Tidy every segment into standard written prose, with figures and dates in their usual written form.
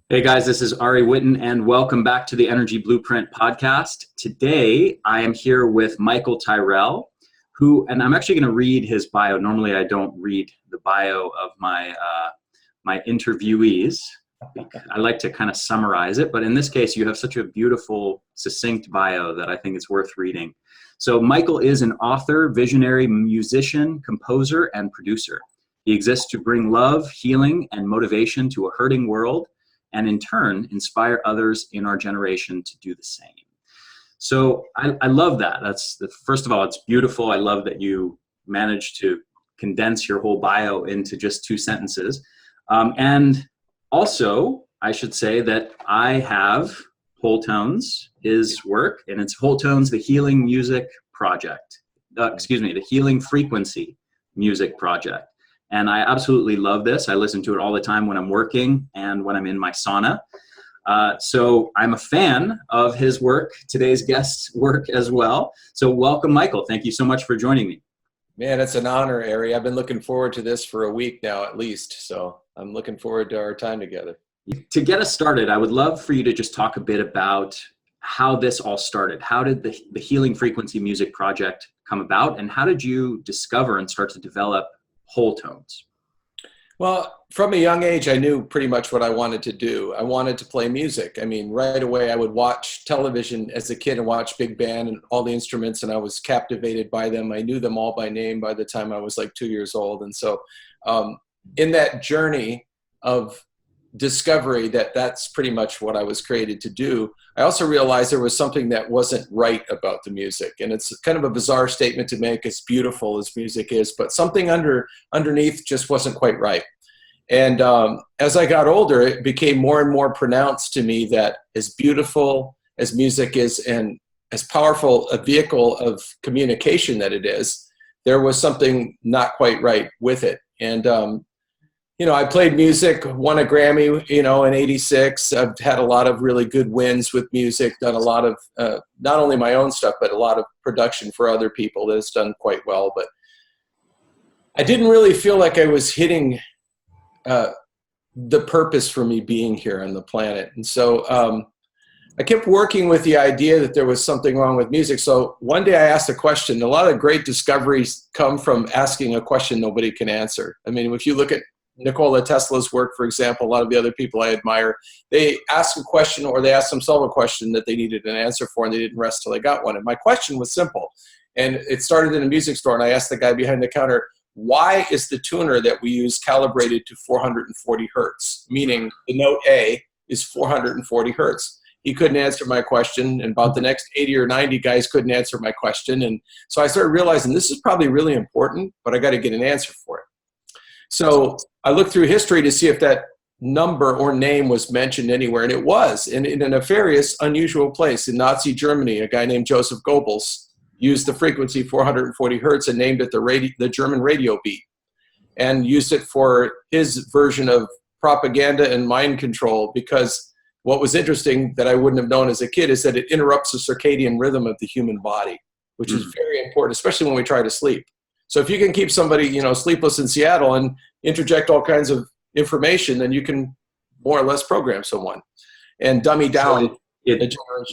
Hey guys, this is Ari Witten, and welcome back to the Energy Blueprint podcast. Today, I am here with Michael Tyrell, and I'm actually going to read his bio. Normally, I don't read the bio of my interviewees. I like to kind of summarize it, but in this case, you have such a beautiful, succinct bio that I think it's worth reading. So, Michael is an author, visionary, musician, composer, and producer. He exists to bring love, healing, and motivation to a hurting world, and in turn, inspire others in our generation to do the same. So I love that. First of all, it's beautiful. I love that you managed to condense your whole bio into just 2 sentences. And also, I should say that I have Wholetones, his work, and it's Wholetones, the Healing Music Project. The Healing Frequency Music Project. And I absolutely love this. I listen to it all the time when I'm working and when I'm in my sauna. So I'm a fan of his work, today's guest's work as well. So welcome, Michael. Thank you so much for joining me. Man, it's an honor, Ari. I've been looking forward to this for a week now, at least. So I'm looking forward to our time together. To get us started, I would love for you to just talk a bit about how this all started. How did the Healing Frequency Music Project come about? And how did you discover and start to develop Wholetones? Well, from a young age, I knew pretty much what I wanted to do. I wanted to play music. I mean, right away, I would watch television as a kid and watch big band and all the instruments, and I was captivated by them. I knew them all by name by the time I was like 2 years old. And so in that journey of discovery that's pretty much what I was created to do, I also realized there was something that wasn't right about the music. And it's kind of a bizarre statement to make, as beautiful as music is, but something underneath just wasn't quite right. And as I got older, it became more and more pronounced to me that as beautiful as music is and as powerful a vehicle of communication that it is, there was something not quite right with it. And I played music, won a Grammy, in '86. I've had a lot of really good wins with music, done a lot of, not only my own stuff, but a lot of production for other people that has done quite well. But I didn't really feel like I was hitting the purpose for me being here on the planet. And so I kept working with the idea that there was something wrong with music. So one day I asked a question. A lot of great discoveries come from asking a question nobody can answer. I mean, if you look at Nikola Tesla's work, for example, a lot of the other people I admire, they ask a question or they ask themselves a question that they needed an answer for, and they didn't rest till they got one. And my question was simple. And it started in a music store, and I asked the guy behind the counter, why is the tuner that we use calibrated to 440 hertz? Meaning the note A is 440 hertz. He couldn't answer my question, and about the next 80 or 90 guys couldn't answer my question. And so I started realizing this is probably really important, but I got to get an answer for it. So I looked through history to see if that number or name was mentioned anywhere, and it was in a nefarious, unusual place. In Nazi Germany, a guy named Joseph Goebbels used the frequency 440 hertz and named it the German radio beat, and used it for his version of propaganda and mind control, because what was interesting that I wouldn't have known as a kid is that it interrupts the circadian rhythm of the human body, which is very important, especially when we try to sleep. So if you can keep somebody, sleepless in Seattle and interject all kinds of information, then you can more or less program someone and dummy down.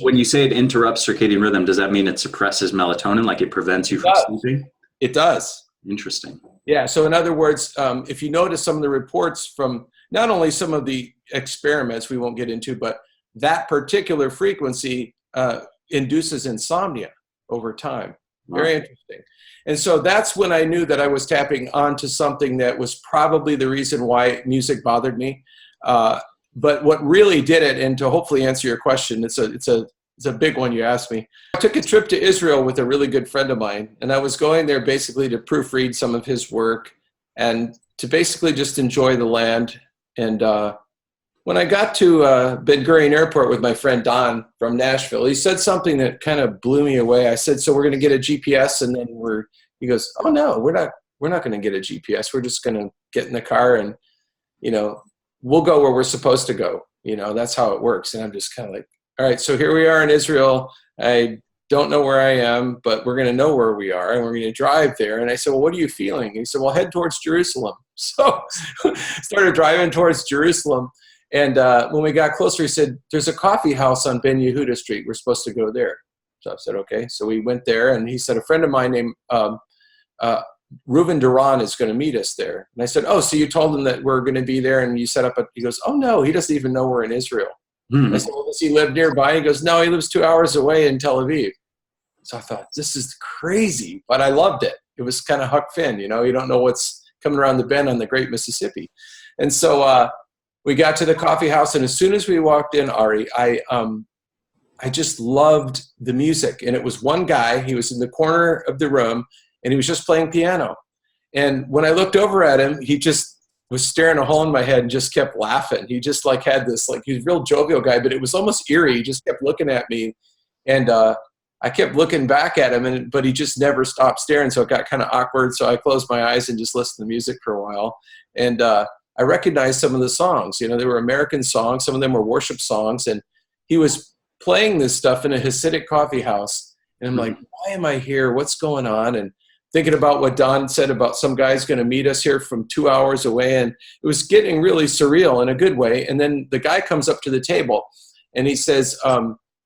When you say it interrupts circadian rhythm, does that mean it suppresses melatonin, like it prevents you from sleeping? It does. Interesting. Yeah. So in other words, if you notice some of the reports from not only some of the experiments we won't get into, but that particular frequency induces insomnia over time. Very interesting. And so that's when I knew that I was tapping onto something that was probably the reason why music bothered me. But what really did it, and to hopefully answer your question, it's a big one you asked me. I took a trip to Israel with a really good friend of mine, and I was going there basically to proofread some of his work and to basically just enjoy the land. And when I got to Ben Gurion Airport with my friend Don from Nashville, he said something that kind of blew me away. I said, so we're going to get a GPS, and then he goes, oh no, we're not going to get a GPS. We're just going to get in the car and, we'll go where we're supposed to go. That's how it works. And I'm just kind of like, all right, so here we are in Israel. I don't know where I am, but we're going to know where we are, and we're going to drive there. And I said, well, what are you feeling? And he said, well, head towards Jerusalem. So started driving towards Jerusalem. And when we got closer, he said, there's a coffee house on Ben Yehuda Street. We're supposed to go there. So I said, okay. So we went there, and he said, a friend of mine named Reuven Duran is going to meet us there. And I said, oh, so you told him that we're going to be there, and you set up he goes, oh, no, he doesn't even know we're in Israel. I said, well, does he live nearby? He goes, no, he lives 2 hours away in Tel Aviv. So I thought, this is crazy, but I loved it. It was kind of Huck Finn, you don't know what's coming around the bend on the Great Mississippi. And so we got to the coffee house, and as soon as we walked in, Ari, I just loved the music. And it was one guy, he was in the corner of the room, and he was just playing piano. And when I looked over at him, he just was staring a hole in my head and just kept laughing. He just had this, he's a real jovial guy, but it was almost eerie. He just kept looking at me, and I kept looking back at him, but he just never stopped staring. So it got kind of awkward. So I closed my eyes and just listened to music for a while. And I recognized some of the songs. They were American songs. Some of them were worship songs. And he was playing this stuff in a Hasidic coffee house. And I'm like, why am I here? What's going on? And thinking about what Don said about some guy's going to meet us here from 2 hours away. And it was getting really surreal in a good way. And then the guy comes up to the table and he says,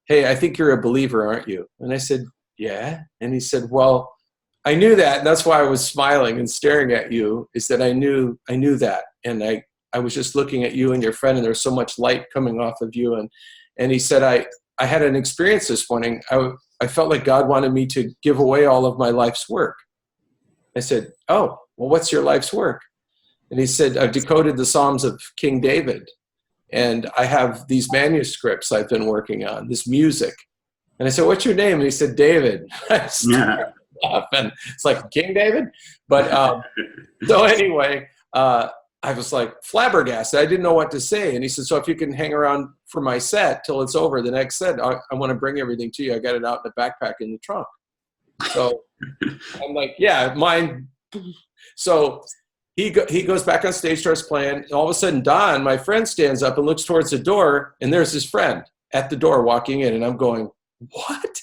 hey, I think you're a believer, aren't you? And I said, yeah. And he said, well, I knew that. And that's why I was smiling and staring at you, is that I knew that. And I was just looking at you and your friend, and there's so much light coming off of you. And he said, I had an experience this morning. I felt like God wanted me to give away all of my life's work. I said, oh, well, what's your life's work? And he said, I've decoded the Psalms of King David. And I have these manuscripts I've been working on, this music. And I said, what's your name? And he said, David. I started laughing. It's like, King David? But so anyway, I was like flabbergasted. I didn't know what to say. And he said, so if you can hang around for my set till it's over, the next set, I want to bring everything to you. I got it out in the backpack in the trunk. So I'm like, yeah, mine. So he goes back on stage, starts playing. And all of a sudden, Don, my friend, stands up and looks towards the door, and there's his friend at the door walking in. And I'm going, what?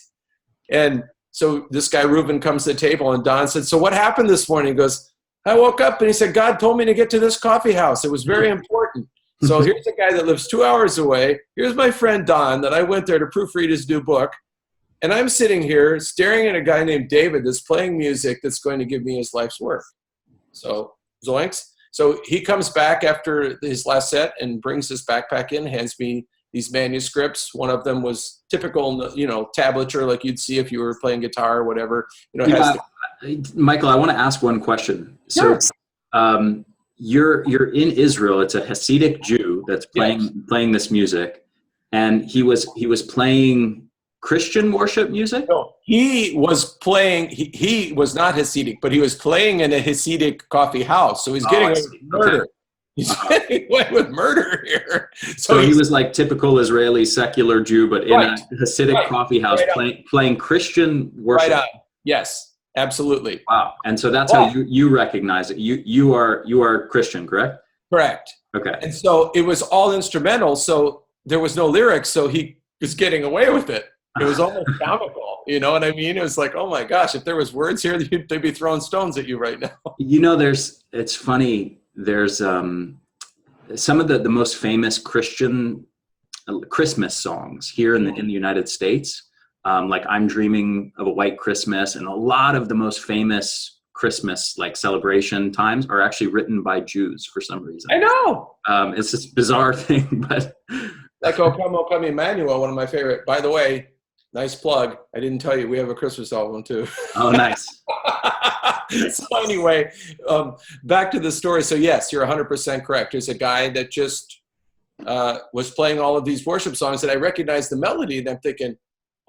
And so this guy, Reuven, comes to the table, and Don said, so what happened this morning? He goes, I woke up, and he said, God told me to get to this coffee house. It was very important. So here's a guy that lives 2 hours away. Here's my friend, Don, that I went there to proofread his new book. And I'm sitting here staring at a guy named David that's playing music that's going to give me his life's work. So zoinks. So he comes back after his last set and brings his backpack in, hands me these manuscripts. One of them was typical, tablature like you'd see if you were playing guitar or whatever. Michael, I want to ask one question. So you're in Israel. It's a Hasidic Jew that's playing this music, and he was playing Christian worship music? No, he was playing, he was not Hasidic, but he was playing in a Hasidic coffee house. So he's getting away with murder. Okay. He's getting away with murder here. So he was like typical Israeli secular Jew, but in a Hasidic coffee house playing Christian worship. Right on. Yes, absolutely. Wow. And so that's how you recognize it. You are Christian, correct? Correct. Okay. And so it was all instrumental. So there was no lyrics. So he was getting away with it. It was almost comical, you know what I mean? It was like, oh my gosh, if there was words here, they'd be throwing stones at you right now. It's funny, there's some of the most famous Christian Christmas songs here in the United States, like I'm Dreaming of a White Christmas, and a lot of the most famous Christmas celebration times are actually written by Jews for some reason. I know. It's this bizarre thing, but like O Come Emmanuel, one of my favorite, by the way. Nice plug. I didn't tell you we have a Christmas album too. Oh, nice. So anyway, back to the story. So yes, you're 100% correct. There's a guy that just was playing all of these worship songs, and I recognized the melody, and I'm thinking,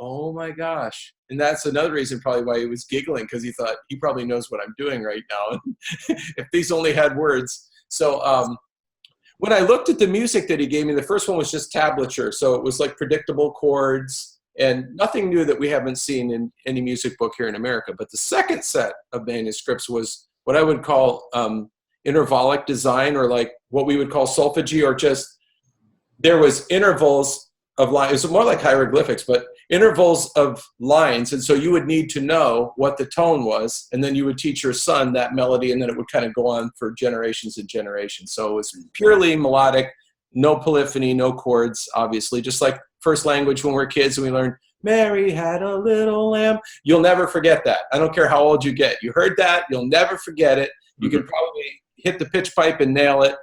oh my gosh. And that's another reason probably why he was giggling, because he thought he probably knows what I'm doing right now. If these only had words. So when I looked at the music that he gave me, the first one was just tablature. So it was like predictable chords, and nothing new that we haven't seen in any music book here in America. But the second set of manuscripts was what I would call intervallic design, or like what we would call Solfeggio, or just there was intervals of lines. It was more like hieroglyphics, but intervals of lines. And so you would need to know what the tone was, and then you would teach your son that melody, and then it would kind of go on for generations and generations. So it was purely melodic, no polyphony, no chords, obviously. Just like first language when we're kids and we learn, Mary had a little lamb. You'll never forget that. I don't care how old you get. You heard that. You'll never forget it. You can probably hit the pitch pipe and nail it.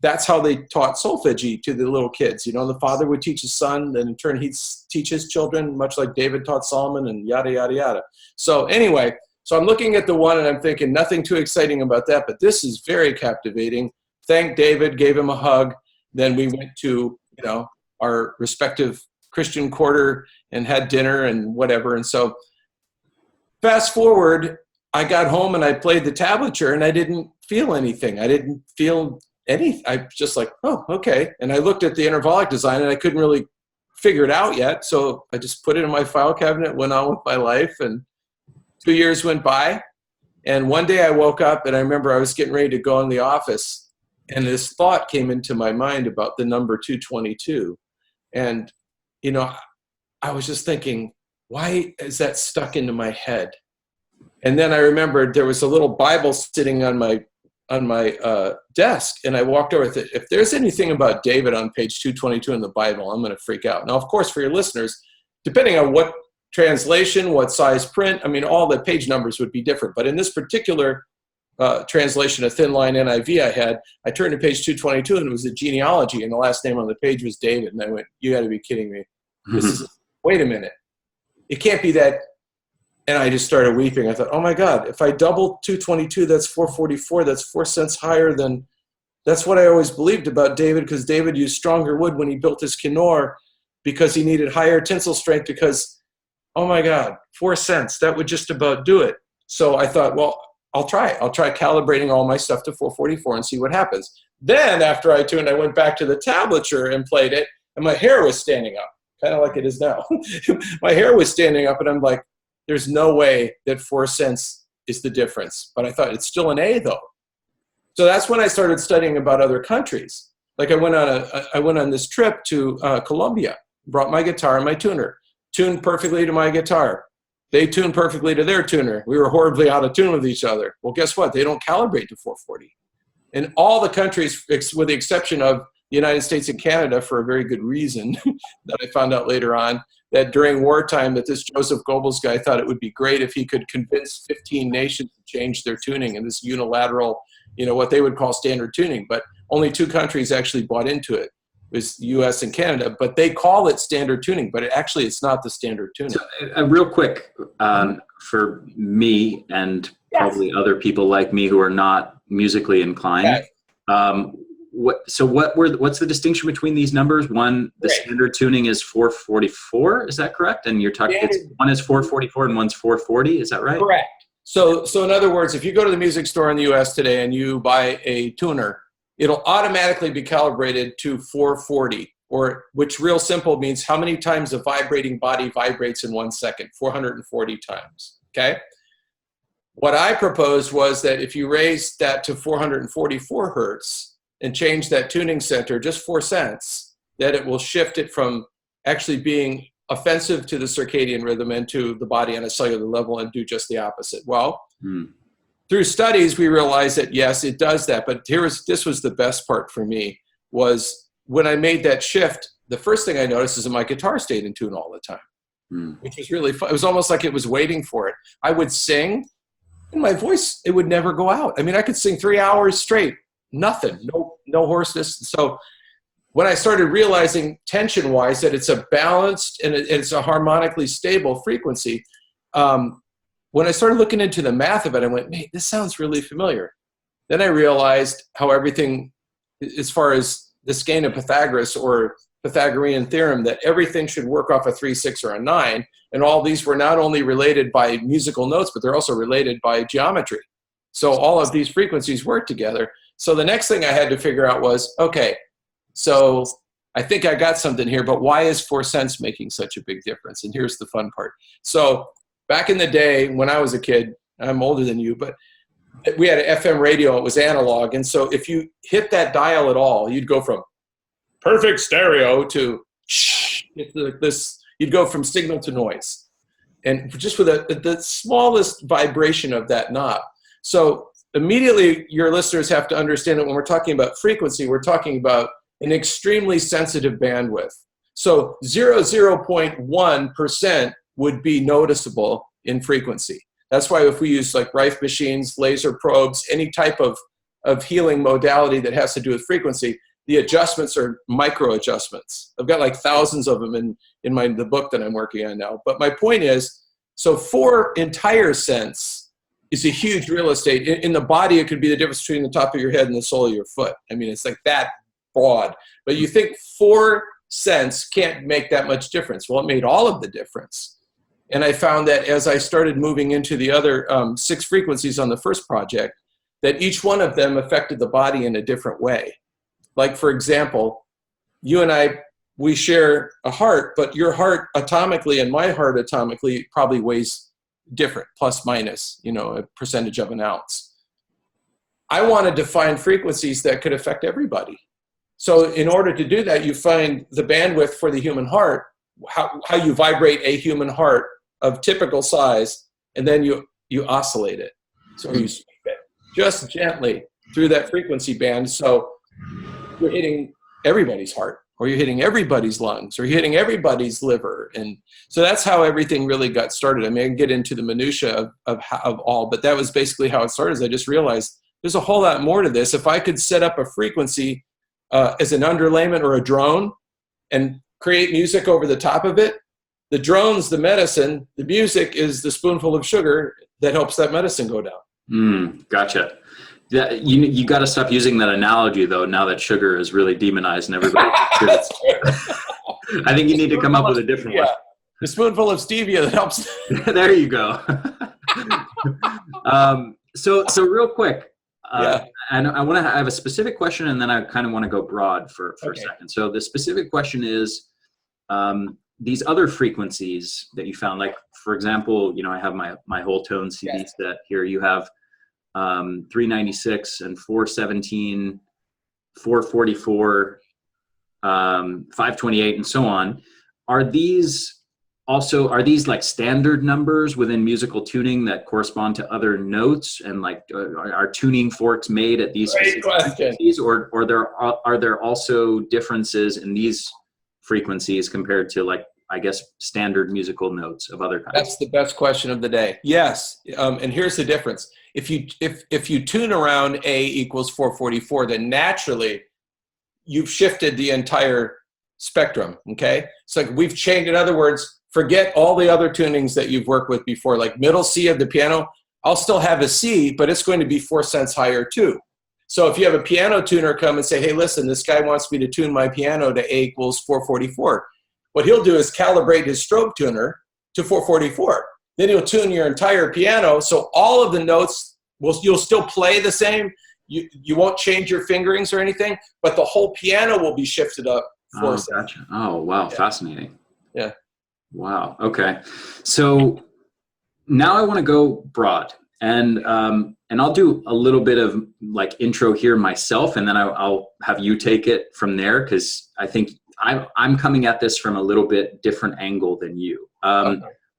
That's how they taught solfeggio to the little kids. You know, the father would teach his son, then in turn he'd teach his children, much like David taught Solomon, and yada, yada, yada. So anyway, so I'm looking at the one and I'm thinking nothing too exciting about that, but this is very captivating. Thanked David, gave him a hug. Then we went to, you know, our respective Christian quarter and had dinner and whatever. And so fast forward, I got home and I played the tablature and I didn't feel anything. I didn't feel anything. I just like, oh, okay. And I looked at the intervallic design and I couldn't really figure it out yet. So I just put it in my file cabinet, went on with my life, and 2 years went by. And one day I woke up and I remember I was getting ready to go in the office and this thought came into my mind about the number 222. And, you know, I was just thinking, why is that stuck into my head? And then I remembered there was a little Bible sitting on my desk, and I walked over with it. If there's anything about David on page 222 in the Bible, I'm going to freak out. Now, of course, for your listeners, depending on what translation, what size print, I mean, all the page numbers would be different. But in this particular translation, a thin line NIV I turned to page 222, and it was a genealogy, and the last name on the page was David. And I went, you got to be kidding me. This is, wait a minute. It can't be that. And I just started weeping. I thought, oh my God, if I double 222, that's 444. That's 4 cents higher than, that's what I always believed about David, because David used stronger wood when he built his kinnor because he needed higher tensile strength because, oh my God, 4 cents, that would just about do it. So I thought, well, I'll try calibrating all my stuff to 444 and see what happens. Then after I tuned, I went back to the tablature and played it, and my hair was standing up, kind of like it is now. My hair was standing up, and I'm like, there's no way that 4 cents is the difference. But I thought it's still an A though. So that's when I started studying about other countries. Like I went on this trip to Colombia, brought my guitar and my tuner, tuned perfectly to my guitar. They tuned perfectly to their tuner. We were horribly out of tune with each other. Well, guess what? They don't calibrate to 440. In all the countries, with the exception of the United States and Canada, for a very good reason that I found out later on, that during wartime that this Joseph Goebbels guy thought it would be great if he could convince 15 nations to change their tuning in this unilateral, you know, what they would call standard tuning. But only 2 countries actually bought into it. It was the US and Canada, but they call it standard tuning, but it's not the standard tuning. So, real quick, for me and probably other people like me who are not musically inclined, what's the distinction between these numbers? One, the standard tuning is 444, is that correct? And you're talking, one is 444 and one's 440, is that right? Correct. So in other words, if you go to the music store in the US today and you buy a tuner, it'll automatically be calibrated to 440, which real simple means how many times a vibrating body vibrates in 1 second, 440 times, okay? What I proposed was that if you raise that to 444 hertz, and change that tuning center just 4 cents, that it will shift it from actually being offensive to the circadian rhythm and to the body on a cellular level and do just the opposite. Well, through studies, we realized that yes, it does that. But this was the best part for me, was when I made that shift, the first thing I noticed is that my guitar stayed in tune all the time, which was really fun. It was almost like it was waiting for it. I would sing and my voice, it would never go out. I mean, I could sing 3 hours straight. Nothing, no hoarseness. So when I started realizing tension-wise that it's a balanced and it's a harmonically stable frequency, when I started looking into the math of it, I went, "Hey, this sounds really familiar." Then I realized how everything, as far as the skein of Pythagoras or Pythagorean theorem, that everything should work off a 3, 6, or a 9, and all these were not only related by musical notes, but they're also related by geometry. So all of these frequencies work together. So the next thing I had to figure out was, okay, so I think I got something here, but why is 4 cents making such a big difference? And here's the fun part. So back in the day when I was a kid, I'm older than you, but we had an FM radio, it was analog. And so if you hit that dial at all, you'd go from perfect stereo to this, you'd go from signal to noise. And just with the smallest vibration of that knob. So immediately, your listeners have to understand that when we're talking about frequency, we're talking about an extremely sensitive bandwidth. So 0.1% would be noticeable in frequency. That's why if we use like Rife machines, laser probes, any type of healing modality that has to do with frequency, the adjustments are micro adjustments. I've got like thousands of them in the book that I'm working on now. But my point is, so 4 entire cents is a huge real estate. In the body, it could be the difference between the top of your head and the sole of your foot. I mean, it's like that broad. But you think 4 cents can't make that much difference. Well, it made all of the difference. And I found that as I started moving into the other 6 frequencies on the first project, that each one of them affected the body in a different way. Like, for example, you and I, we share a heart, but your heart atomically and my heart atomically probably weighs different, plus minus, a percentage of an ounce. I wanted to find frequencies that could affect everybody. So in order to do that, you find the bandwidth for the human heart, how you vibrate a human heart of typical size, and then you oscillate it. So you sweep it just gently through that frequency band. So you're hitting everybody's heart, or you're hitting everybody's lungs, or you're hitting everybody's liver. And so that's how everything really got started. I mean, I can get into the minutia of all, but that was basically how it started. I just realized there's a whole lot more to this. If I could set up a frequency as an underlayment or a drone and create music over the top of it, the drone's the medicine, the music is the spoonful of sugar that helps that medicine go down. Gotcha. Yeah, you got to stop using that analogy, though, now that sugar is really demonized and everybody. I think you need to come up with a different one. The spoonful of stevia that helps. There you go. So real quick, and I have a specific question, and then I kind of want to go broad for a second. So the specific question is, these other frequencies that you found, like, for example, I have my Wholetones CD set here. You have 396 and 417, 444, 528, and so on. Are these like standard numbers within musical tuning that correspond to other notes, and like are tuning forks made at these specific frequencies, or are there also differences in these frequencies compared to, like, I guess, standard musical notes of other kinds? That's the best question of the day. Yes, and here's the difference. If you tune around A equals 444, then naturally you've shifted the entire spectrum. Okay, it's like we've changed. In other words, forget all the other tunings that you've worked with before. Like middle C of the piano, I'll still have a C, but it's going to be 4 cents higher too. So if you have a piano tuner come and say, hey, listen, this guy wants me to tune my piano to A equals 444. What he'll do is calibrate his strobe tuner to 444. Then he'll tune your entire piano, so all of the notes, you'll still play the same. You won't change your fingerings or anything, but the whole piano will be shifted up. Gotcha. Oh, wow. Yeah. Fascinating. Yeah. Wow. Okay. So now I want to go broad, and I'll do a little bit of like intro here myself, and then I'll have you take it from there, because I think I'm coming at this from a little bit different angle than you.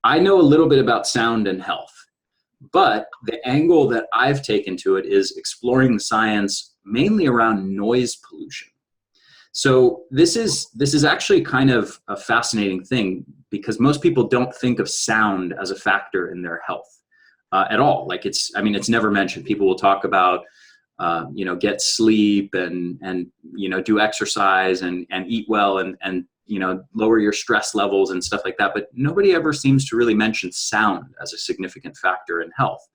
I know a little bit about sound and health, but the angle that I've taken to it is exploring the science mainly around noise pollution. So this is actually kind of a fascinating thing, because most people don't think of sound as a factor in their health at all. Like it's never mentioned. People will talk about get sleep and do exercise and eat well and lower your stress levels and stuff like that. But nobody ever seems to really mention sound as a significant factor in health.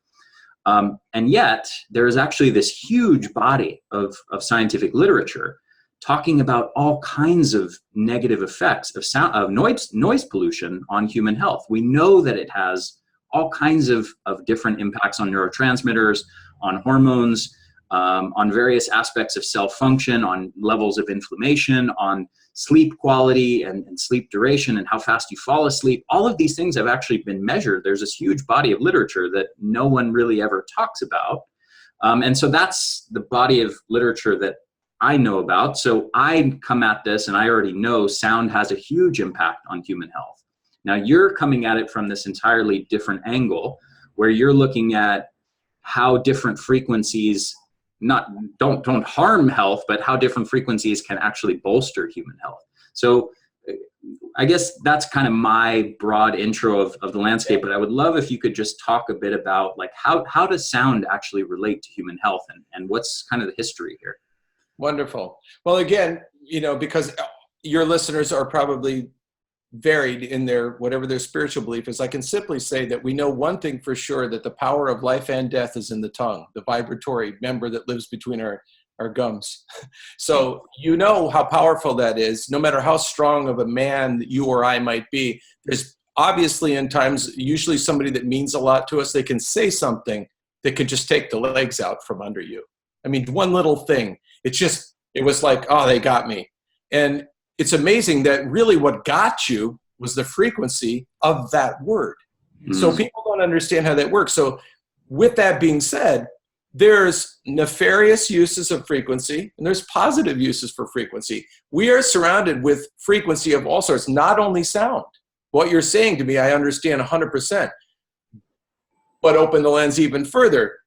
And yet there is actually this huge body of scientific literature talking about all kinds of negative effects of noise pollution on human health. We know that it has all kinds of different impacts on neurotransmitters, on hormones, on various aspects of cell function, on levels of inflammation, on sleep quality and sleep duration, and how fast you fall asleep. All of these things have actually been measured. There's this huge body of literature that no one really ever talks about. And so that's the body of literature that I know about. So I come at this and I already know sound has a huge impact on human health. Now you're coming at it from this entirely different angle, where you're looking at how different frequencies not don't harm health, but how different frequencies can actually bolster human health. So I guess that's kind of my broad intro of the landscape, but I would love if you could just talk a bit about like how does sound actually relate to human health, and what's kind of the history here? Wonderful. Well, again, because your listeners are probably varied in their whatever their spiritual belief is, I can simply say that we know one thing for sure, that the power of life and death is in the tongue, the vibratory member that lives between our gums. So how powerful that is. No matter how strong of a man you or I might be, there's obviously in times, usually somebody that means a lot to us, they can say something that could just take the legs out from under you. I mean, one little thing, it was like, oh, they got me. And it's amazing that really what got you was the frequency of that word. So people don't understand how that works. So with that being said, there's nefarious uses of frequency and there's positive uses for frequency. We are surrounded with frequency of all sorts, not only sound. What you're saying to me, I understand 100%, but open the lens even further.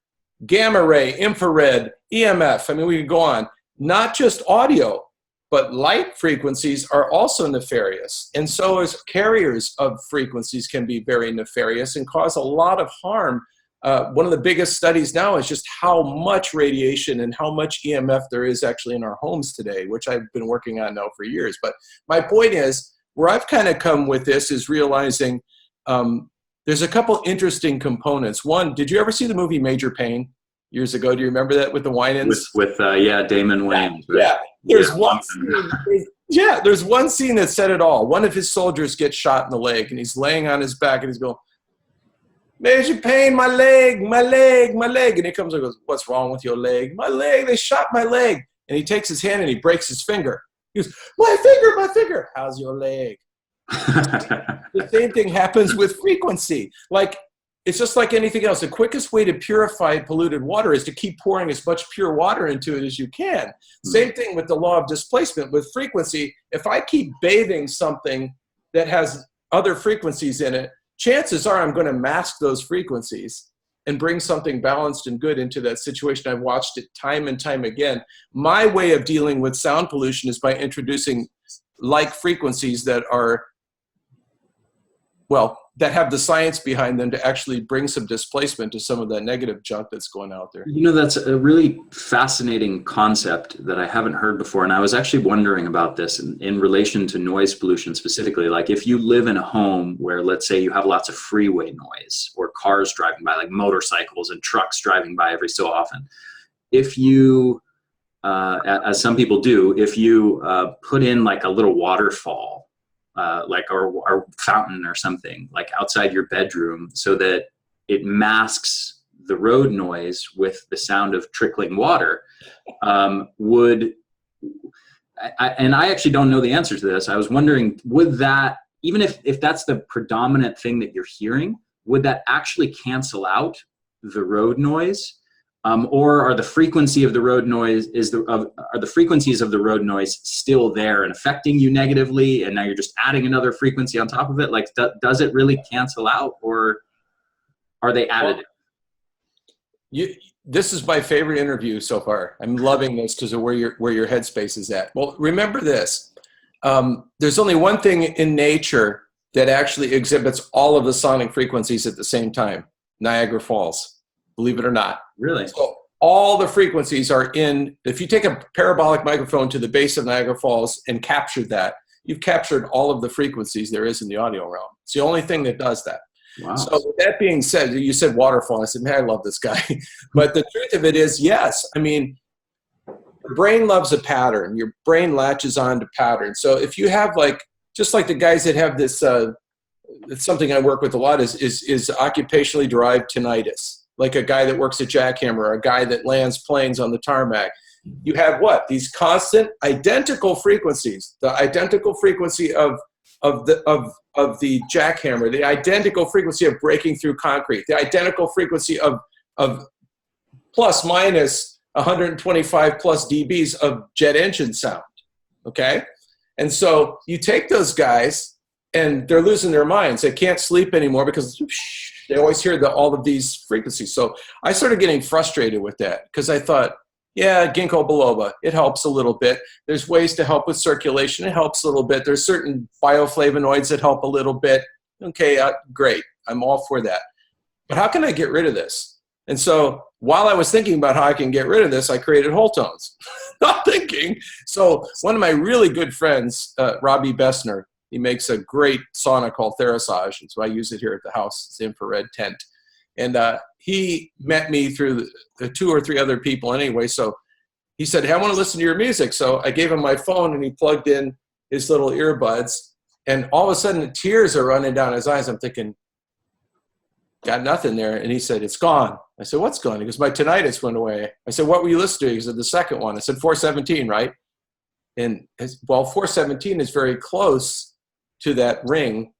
Gamma ray, infrared, EMF, I mean, we can go on. Not just audio, but light frequencies are also nefarious. And so as carriers of frequencies can be very nefarious and cause a lot of harm. One of the biggest studies now is just how much radiation and how much EMF there is actually in our homes today, which I've been working on now for years. But my point is, where I've kind of come with this is realizing there's a couple interesting components. One, did you ever see the movie Major Payne years ago? Do you remember that with the Winans? With Damon Wayans. Yeah. There's one scene that said it all. One of his soldiers gets shot in the leg, and he's laying on his back, and he's going, Major Payne, my leg, my leg, my leg. And he comes and goes, what's wrong with your leg? My leg, they shot my leg. And he takes his hand and he breaks his finger. He goes, my finger, my finger. How's your leg? The same thing happens with frequency. Like, it's just like anything else. The quickest way to purify polluted water is to keep pouring as much pure water into it as you can. Same thing with the law of displacement. With frequency, if I keep bathing something that has other frequencies in it, chances are I'm going to mask those frequencies and bring something balanced and good into that situation. I've watched it time and time again. My way of dealing with sound pollution is by introducing like frequencies that are, that have the science behind them to actually bring some displacement to some of that negative junk that's going out there. That's a really fascinating concept that I haven't heard before. And I was actually wondering about this in relation to noise pollution specifically. Like if you live in a home where, let's say, you have lots of freeway noise or cars driving by, like motorcycles and trucks driving by every so often, if you, as some people do, if you put in like a little waterfall, or fountain or something like outside your bedroom, so that it masks the road noise with the sound of trickling water, and I actually don't know the answer to this. I was wondering, would that, even if that's the predominant thing that you're hearing, would that actually cancel out the road noise? Or are the frequency of the road noise are the frequencies of the road noise still there and affecting you negatively, and now you're just adding another frequency on top of it? Like, does it really cancel out, or are they additive? This is my favorite interview so far. I'm loving this because of where your headspace is at. Well, remember this. There's only one thing in nature that actually exhibits all of the sonic frequencies at the same time: Niagara Falls. Believe it or not. Really? So all the frequencies are in. If you take a parabolic microphone to the base of Niagara Falls and captured that, you've captured all of the frequencies there is in the audio realm. It's the only thing that does that. Wow. So with that being said, you said waterfall. I said, man, I love this guy. But the truth of it is, yes. I mean, the brain loves a pattern. Your brain latches on to patterns. So if you have just like the guys that have this, it's something I work with a lot, is occupationally derived tinnitus. Like a guy that works at jackhammer, or a guy that lands planes on the tarmac. You have what? These constant identical frequencies. The identical frequency of the jackhammer, the identical frequency of breaking through concrete, the identical frequency of plus minus 125 plus dBs of jet engine sound. Okay? And so you take those guys and they're losing their minds. They can't sleep anymore because they always hear all of these frequencies. So I started getting frustrated with that because I thought, Yeah, ginkgo biloba. It helps a little bit. There's ways to help with circulation. It helps a little bit. There's certain bioflavonoids that help a little bit. Okay, great. I'm all for that. But how can I get rid of this? And so while I was thinking about how I can get rid of this, I created Wholetones. Not thinking. So one of my really good friends, Robbie Bessner, he makes a great sauna called Therasage. And so I use it here at the house. It's infrared tent. And he met me through the 2 or 3 other people anyway. So he said, hey, I want to listen to your music. So I gave him my phone and he plugged in his little earbuds. And all of a sudden, the tears are running down his eyes. I'm thinking, got nothing there. And he said, it's gone. I said, what's gone? He goes, my tinnitus went away. I said, what were you listening to? He said, the second one. I said, 417, right? And well, 417 is very close to that ring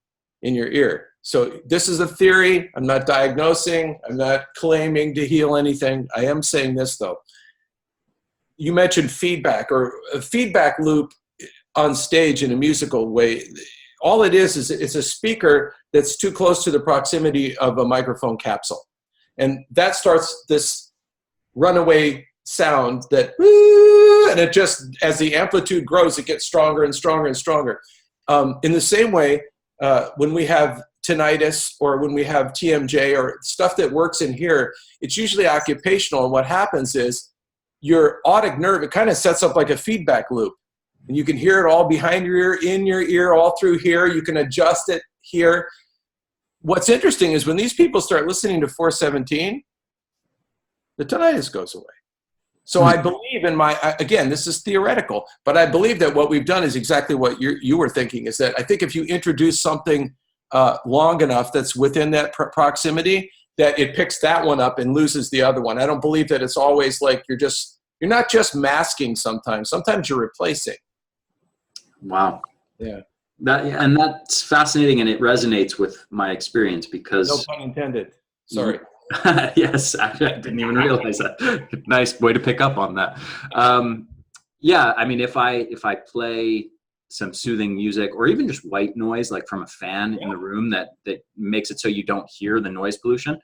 in your ear. So this is a theory. I'm not diagnosing. I'm not claiming to heal anything. I am saying this, though. You mentioned feedback or a feedback loop on stage in a musical way. All it is it's a speaker that's too close to the proximity of a microphone capsule. And that starts this runaway sound that, and it just, as the amplitude grows, it gets stronger and stronger and stronger. In the same way, when we have tinnitus or when we have TMJ or stuff that works in here, it's usually occupational. And what happens is your auditory nerve, it kind of sets up like a feedback loop. And you can hear it all behind your ear, in your ear, all through here. You can adjust it here. What's interesting is when these people start listening to 417, the tinnitus goes away. So I believe in again, this is theoretical, but I believe that what we've done is exactly what you were thinking, is that I think if you introduce something long enough that's within that proximity, that it picks that one up and loses the other one. I don't believe that it's always like you're not just masking sometimes. Sometimes you're replacing. Wow. Yeah. And that's fascinating, and it resonates with my experience because. No pun intended. Sorry. Yes, I didn't even realize that. Nice way to pick up on that. Yeah, I mean, if I play some soothing music or even just white noise, like from a fan in the room that makes it so you don't hear the noise pollution,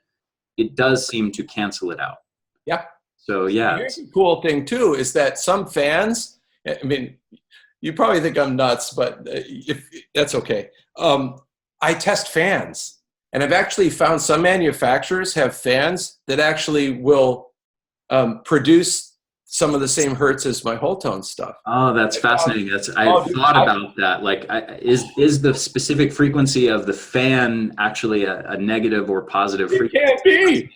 it does seem to cancel it out. Yeah. So yeah. Here's the cool thing too, is that some fans, I mean, you probably think I'm nuts, but if that's okay. I test fans, and I've actually found some manufacturers have fans that actually will produce some of the same hertz as my Wholetones stuff. Oh, that's fascinating. I've thought about that. Like, is the specific frequency of the fan actually a negative or positive frequency? It can't be.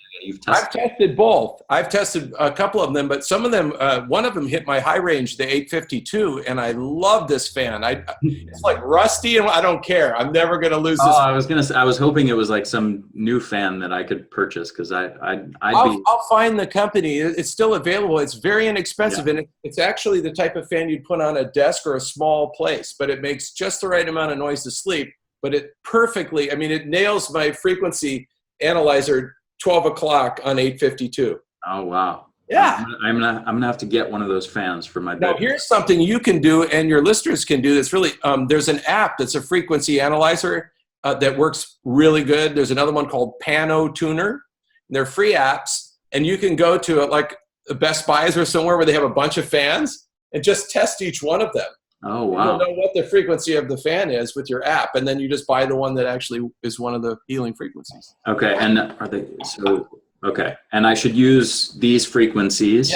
I've tested both. I've tested a couple of them, but some of them, one of them hit my high range, the 852, and I love this fan. It's like rusty, and I don't care. I'm never going to lose this. Oh, I was hoping it was like some new fan that I could purchase, because I'll find the company. It's still available. It's very inexpensive, and it's actually the type of fan you'd put on a desk or a small place, but it makes just the right amount of noise to sleep. But it perfectly, I mean, it nails my frequency analyzer 12 o'clock on 852. Oh, wow. Yeah. I'm gonna have to get one of those fans for my bed. Now, here's something you can do and your listeners can do that's really, there's an app that's a frequency analyzer that works really good. There's another one called Pano Tuner. They're free apps, and you can go to like Best Buys or somewhere where they have a bunch of fans and just test each one of them. Oh, wow. You'll know what the frequency of the fan is with your app, and then you just buy the one that actually is one of the healing frequencies. Okay, and okay, and I should use these frequencies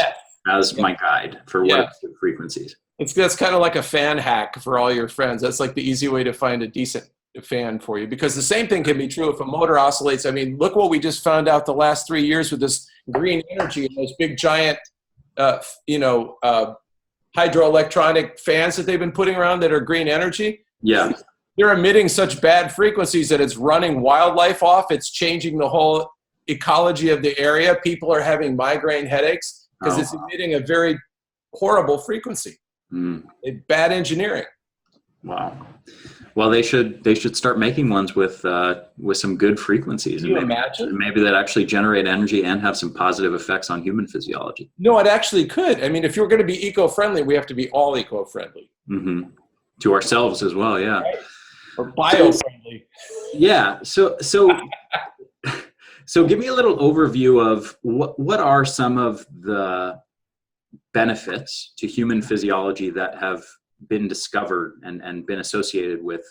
as my guide for what frequencies. That's kind of like a fan hack for all your friends. That's like the easy way to find a decent fan for you, because the same thing can be true if a motor oscillates. I mean, look what we just found out the last 3 years with this green energy and those big giant, hydroelectronic fans that they've been putting around that are green energy. Yeah. They're emitting such bad frequencies that it's running wildlife off. It's changing the whole ecology of the area. People are having migraine headaches because it's emitting a very horrible frequency. Bad engineering. Wow. Well, they should start making ones with some good frequencies. Can you imagine? Maybe that actually generate energy and have some positive effects on human physiology. No, it actually could. I mean, if you're going to be eco-friendly, we have to be all eco-friendly. Mm-hmm. To ourselves as well, yeah. Right. Or bio-friendly. Yeah. So give me a little overview of what are some of the benefits to human physiology that have been discovered and been associated with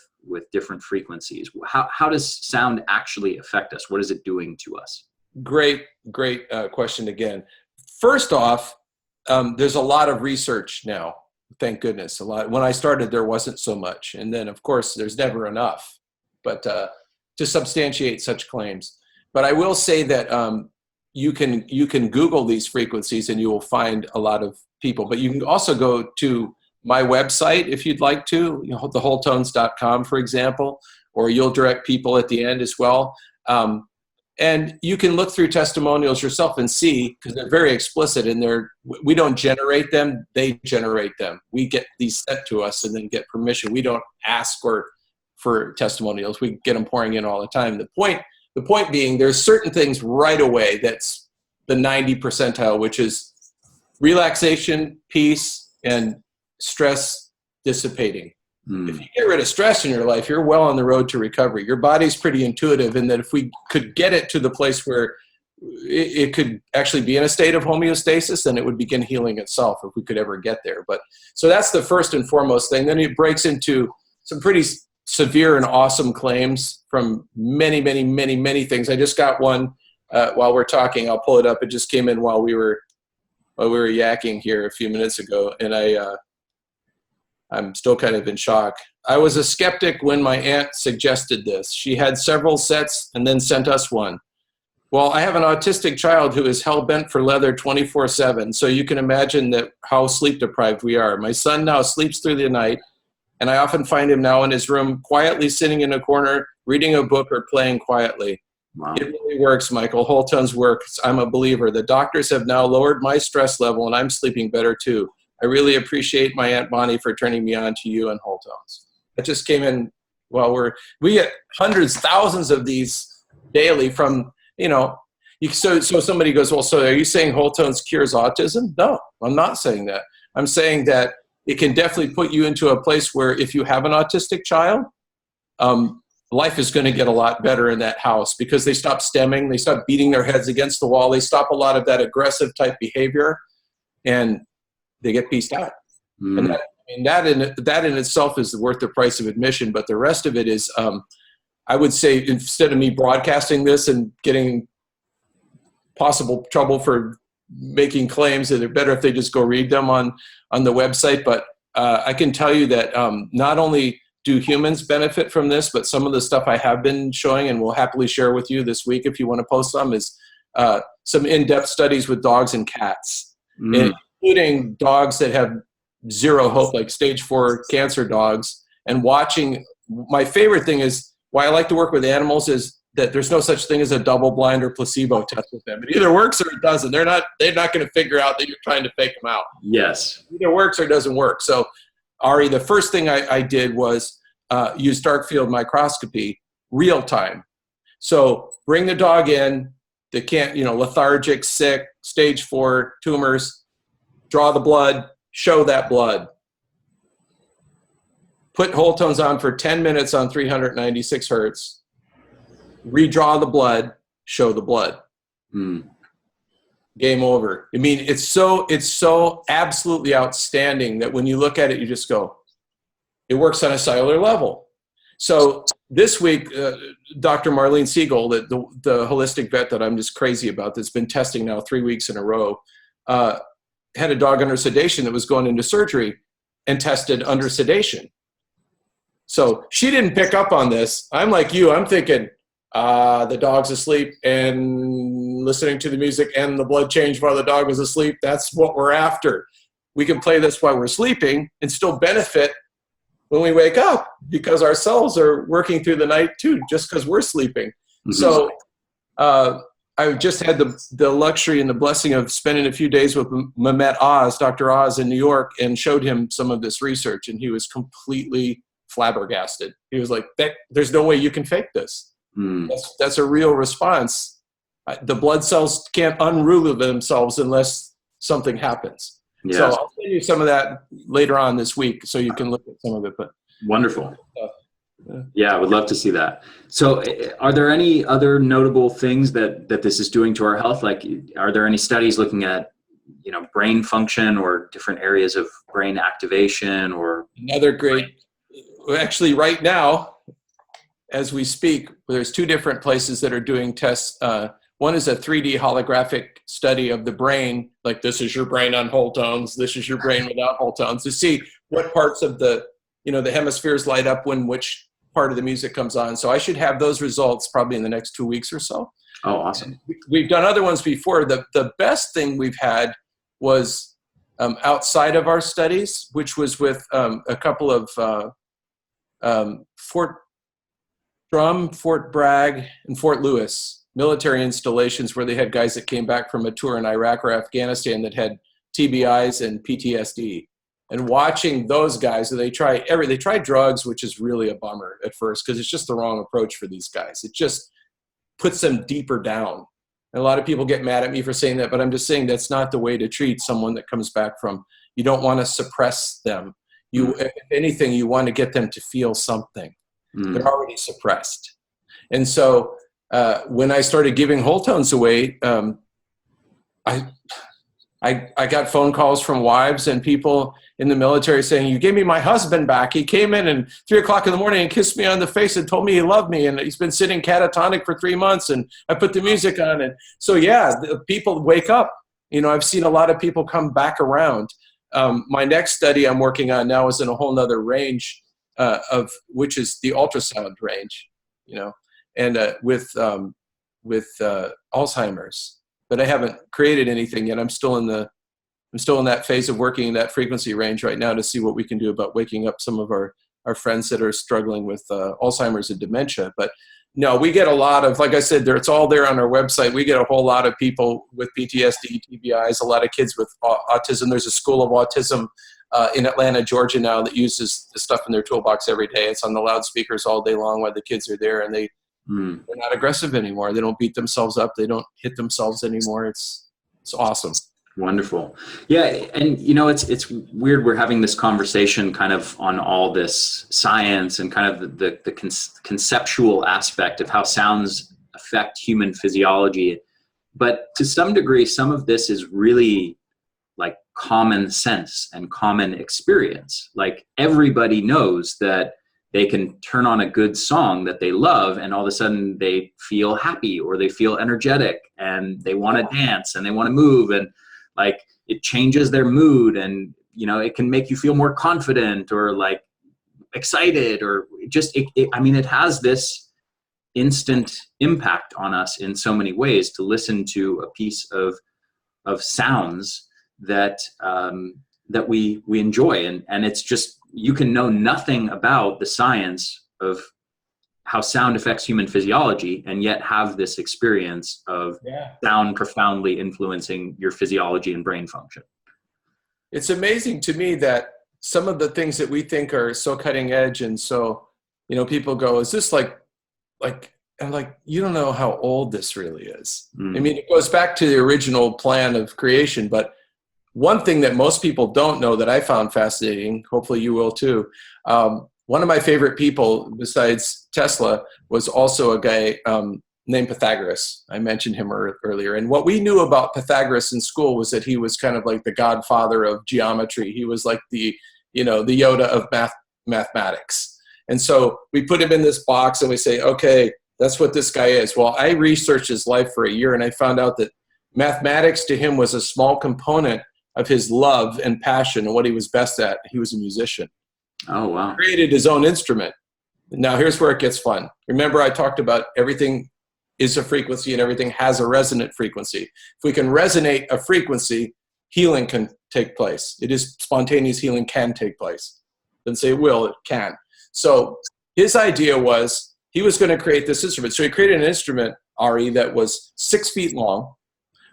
different frequencies. How does sound actually affect us? What is it doing to us? Great question again. First off, there's a lot of research now. Thank goodness. A lot. When I started, there wasn't so much, and then of course there's never enough. But to substantiate such claims. But I will say that you can Google these frequencies and you will find a lot of people. But you can also go to my website if you'd like to, the Wholetones.com, for example, or you'll direct people at the end as well. And you can look through testimonials yourself and see, because they're very explicit and we don't generate them, they generate them. We get these sent to us and then get permission. We don't ask for testimonials. We get them pouring in all the time. The point being, there's certain things right away that's the 90 percentile, which is relaxation, peace, and stress dissipating. If you get rid of stress in your life, you're well on the road to recovery. Your body's pretty intuitive, and that if we could get it to the place where it could actually be in a state of homeostasis, then it would begin healing itself if we could ever get there. But so that's the first and foremost thing. Then it breaks into some pretty severe and awesome claims from many, many, many, many things. I just got one while we're talking. I'll pull it up. It just came in while we were yakking here a few minutes ago, and I'm still kind of in shock. I was a skeptic when my aunt suggested this. She had several sets and then sent us one. Well, I have an autistic child who is hell-bent for leather 24/7, so you can imagine that how sleep-deprived we are. My son now sleeps through the night, and I often find him now in his room quietly sitting in a corner, reading a book or playing quietly. Wow. It really works, Michael. Wholetones works. I'm a believer. The doctors have now lowered my stress level, and I'm sleeping better too. I really appreciate my Aunt Bonnie for turning me on to you and Wholetones. That just came in while we get hundreds, thousands of these daily from, so somebody goes, well, so are you saying Wholetones cures autism? No, I'm not saying that. I'm saying that it can definitely put you into a place where if you have an autistic child, life is going to get a lot better in that house because they stop stemming, they stop beating their heads against the wall, they stop a lot of that aggressive type behavior, and they get pieced out. And that in itself is worth the price of admission. But the rest of it is, I would say, instead of me broadcasting this and getting possible trouble for making claims, that they're better if they just go read them on the website. But I can tell you that not only do humans benefit from this, but some of the stuff I have been showing and will happily share with you this week if you want to post some is some in-depth studies with dogs and cats. Including dogs that have zero hope, like stage 4 cancer dogs, and watching. My favorite thing is why I like to work with animals is that there's no such thing as a double-blind or placebo test with them. It either works or it doesn't. They're not going to figure out that you're trying to fake them out. Yes. It either works or it doesn't work. So, Ari, the first thing I did was use dark field microscopy real time. So bring the dog in. They can't, lethargic, sick, stage 4 tumors. Draw the blood, show that blood. Put Wholetones on for 10 minutes on 396 hertz. Redraw the blood, show the blood. Game over. I mean, it's so absolutely outstanding that when you look at it, you just go, it works on a cellular level. So this week, Dr. Marlene Siegel, the holistic vet that I'm just crazy about, that's been testing now 3 weeks in a row, had a dog under sedation that was going into surgery and tested under sedation. So she didn't pick up on this. I'm like you. I'm thinking the dog's asleep and listening to the music and the blood change while the dog was asleep. That's what we're after. We can play this while we're sleeping and still benefit when we wake up because our cells are working through the night too, just because we're sleeping. So I just had the luxury and the blessing of spending a few days with Mehmet Oz, Dr. Oz in New York, and showed him some of this research, and he was completely flabbergasted. He was like, there's no way you can fake this. That's a real response. The blood cells can't unrule themselves unless something happens. Yes. So I'll send you some of that later on this week so you can look at some of it. But wonderful. Yeah, I would love to see that. So are there any other notable things that this is doing to our health? Like, are there any studies looking at brain function or different areas of brain activation or another great, actually right now, as we speak, there's two different places that are doing tests. One is a 3D holographic study of the brain, like this is your brain on Wholetones, this is your brain without Wholetones, to see what parts of the hemispheres light up when which part of the music comes on. So I should have those results probably in the next 2 weeks or so. Oh, awesome. And we've done other ones before. The best thing we've had was outside of our studies, which was with a couple of Fort Drum, Fort Bragg, and Fort Lewis military installations where they had guys that came back from a tour in Iraq or Afghanistan that had TBIs and PTSD. And watching those guys, they try drugs, which is really a bummer at first because it's just the wrong approach for these guys. It just puts them deeper down. And a lot of people get mad at me for saying that, but I'm just saying that's not the way to treat someone that comes back from. You don't want to suppress them. If anything, you want to get them to feel something. They're already suppressed. And so when I started giving Wholetones away, I got phone calls from wives and people in the military saying, you gave me my husband back. He came in and 3 o'clock in the morning and kissed me on the face and told me he loved me. And he's been sitting catatonic for 3 months. And I put the music on. And so, yeah, people wake up. I've seen a lot of people come back around. My next study I'm working on now is in a whole nother range which is the ultrasound range, and with Alzheimer's. But I haven't created anything yet. I'm still in that phase of working in that frequency range right now to see what we can do about waking up some of our friends that are struggling with Alzheimer's and dementia. But no, we get a lot of, like I said, it's all there on our website. We get a whole lot of people with PTSD, TBIs, a lot of kids with autism. There's a school of autism in Atlanta, Georgia now that uses the stuff in their toolbox every day. It's on the loudspeakers all day long while the kids are there, and they're not aggressive anymore. They don't beat themselves up. They don't hit themselves anymore. It's awesome. Wonderful. Yeah. And it's weird. We're having this conversation kind of on all this science and kind of the conceptual aspect of how sounds affect human physiology. But to some degree, some of this is really like common sense and common experience. Like everybody knows that they can turn on a good song that they love and all of a sudden they feel happy or they feel energetic and they want to dance and they want to move, and like it changes their mood, and it can make you feel more confident or like excited, or just it has this instant impact on us in so many ways to listen to a piece of sounds that we enjoy, and it's just, you can know nothing about the science of how sound affects human physiology and yet have this experience of sound profoundly influencing your physiology and brain function. It's amazing to me that some of the things that we think are so cutting edge, and so people go, is this like I'm like, you don't know how old this really is. I mean, it goes back to the original plan of creation, but one thing that most people don't know that I found fascinating, hopefully you will too, one of my favorite people besides Tesla was also a guy named Pythagoras. I mentioned him earlier. And what we knew about Pythagoras in school was that he was kind of like the godfather of geometry. He was like the Yoda of mathematics. And so we put him in this box and we say, okay, that's what this guy is. Well, I researched his life for a year and I found out that mathematics to him was a small component of his love and passion and what he was best at. He was a musician. Oh, wow. He created his own instrument. Now, here's where it gets fun. Remember, I talked about everything is a frequency and everything has a resonant frequency. If we can resonate a frequency, healing can take place. It is spontaneous healing can take place. Doesn't say it will, it can. So his idea was he was going to create this instrument. So he created an instrument, Ari, that was 6 feet long.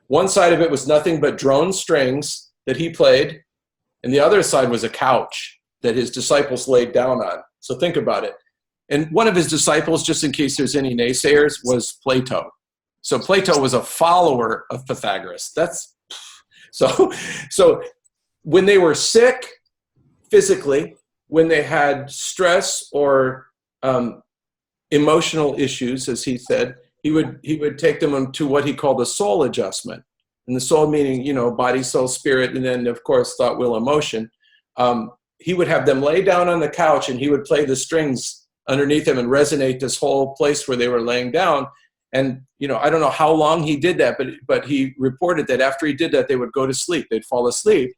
One side of it was nothing but drone strings that he played, and the other side was a couch that his disciples laid down on. So think about it. And one of his disciples, just in case there's any naysayers, was Plato. So Plato was a follower of Pythagoras. So when they were sick physically, when they had stress or emotional issues, as he said, he would take them to what he called a soul adjustment. and the soul meaning, you know, body, soul, spirit, and then of course thought, will, emotion. He would have them lay down on the couch and he would play the strings underneath them and resonate this whole place where they were laying down. And, you know, I don't know how long he did that, but he reported that after he did that, they would go to sleep. They'd fall asleep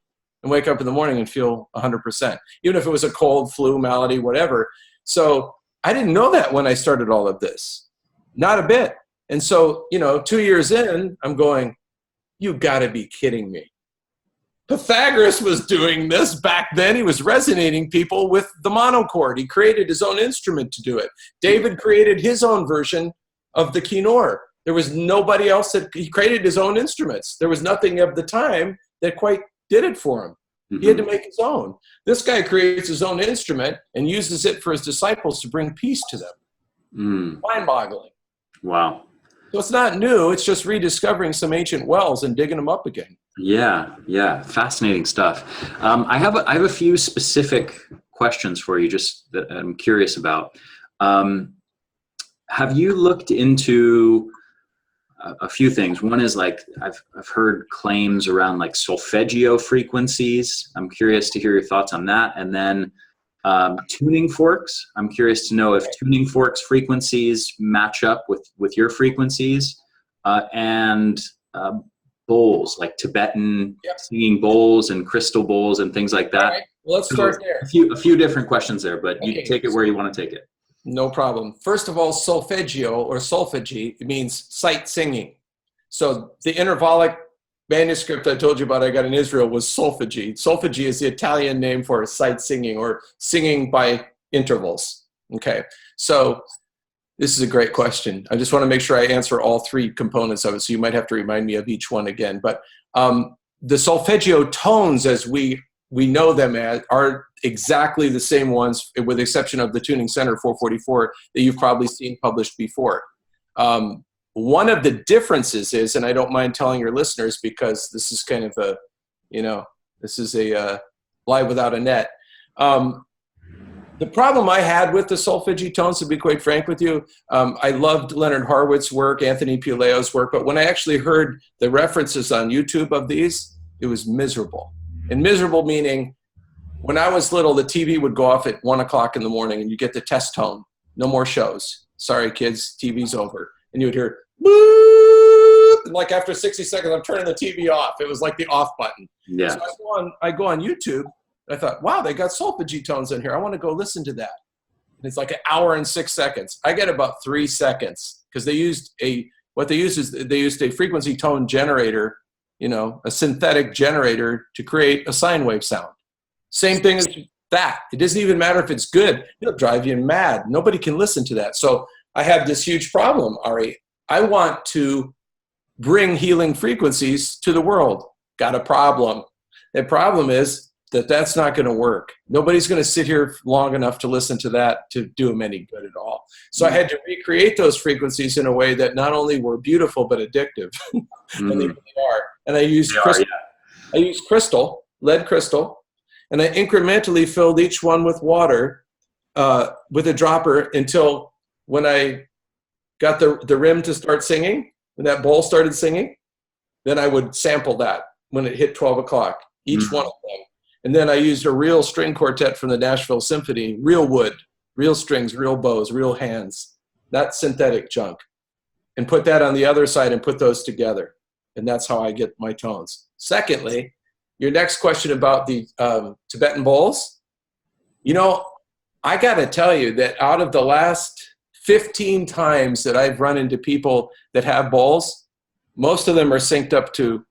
and wake up in the morning and feel 100%, even if it was a cold, flu, malady, whatever. So I didn't know that when I started all of this, not a bit. And so, you know, 2 years in, I'm going, you gotta be kidding me. Pythagoras was doing this back then. He was resonating people with the monochord. He created his own instrument to do it. David created his own version of the kinnor. There was nobody else he created his own instruments. There was nothing of the time that quite did it for him. He had to make his own. This guy creates his own instrument and uses it for his disciples to bring peace to them. Mind-boggling. Wow. So it's not new. It's just rediscovering some ancient wells and digging them up again. Yeah. Fascinating stuff. I have a few specific questions for you, just that I'm curious about. Have you looked into a few things? One is like I've heard claims around like Solfeggio frequencies. I'm curious to hear your thoughts on that. And then tuning forks. I'm curious to know if tuning forks frequencies match up with your frequencies, and bowls, like Tibetan singing bowls and crystal bowls and things like that. All right. Well, let's start there. A few different questions there, but you can take it where you want to take it. No problem. First of all, solfeggio or solfeggi, it means sight singing. So the intervallic manuscript I told you about I got in Israel was solfeggi. Solfeggi is the Italian name for sight singing or singing by intervals. Okay, so this is a great question. I just want to make sure I answer all three components of it, so you might have to remind me of each one again. But the solfeggio tones, as we know them as, are exactly the same ones, with the exception of the Tuning Center 444 that you've probably seen published before. One of the differences is, and I don't mind telling your listeners because this is kind of a, you know, this is a live without a net. The problem I had with the solfeggi tones, to be quite frank with you, I loved Leonard Harwood's work, Anthony Puleo's work, but when I actually heard the references on YouTube of these, it was miserable. And miserable meaning, when I was little, the TV would go off at 1 o'clock in the morning and you get the test tone. No more shows. Sorry, kids, TV's over. And you would hear, boop, and like after 60 seconds, I'm turning the TV off. It was like the off button. Yeah. So I go on YouTube. I thought, wow, they got solfeggi tones in here. I want to go listen to that. And it's like 1 hour and 6 seconds. I get about 3 seconds because they used a frequency tone generator, you know, a synthetic generator to create a sine wave sound. Same thing as that. It doesn't even matter if it's good. It'll drive you mad. Nobody can listen to that. So I have this huge problem, Ari. I want to bring healing frequencies to the world. Got a problem. The problem is that that's not going to work. Nobody's going to sit here long enough to listen to that to do them any good at all. So I had to recreate those frequencies in a way that not only were beautiful but addictive. And they really are. And I used crystal. I used crystal, lead crystal, and I incrementally filled each one with water with a dropper until when I got the rim to start singing, when that bowl started singing, then I would sample that when it hit 12 o'clock, each one of them. And then I used a real string quartet from the Nashville Symphony, real wood, real strings, real bows, real hands, not synthetic junk, and put that on the other side and put those together. And that's how I get my tones. Secondly, your next question about the Tibetan bowls, you know, I got to tell you that out of the last 15 times that I've run into people that have bowls, most of them are synced up to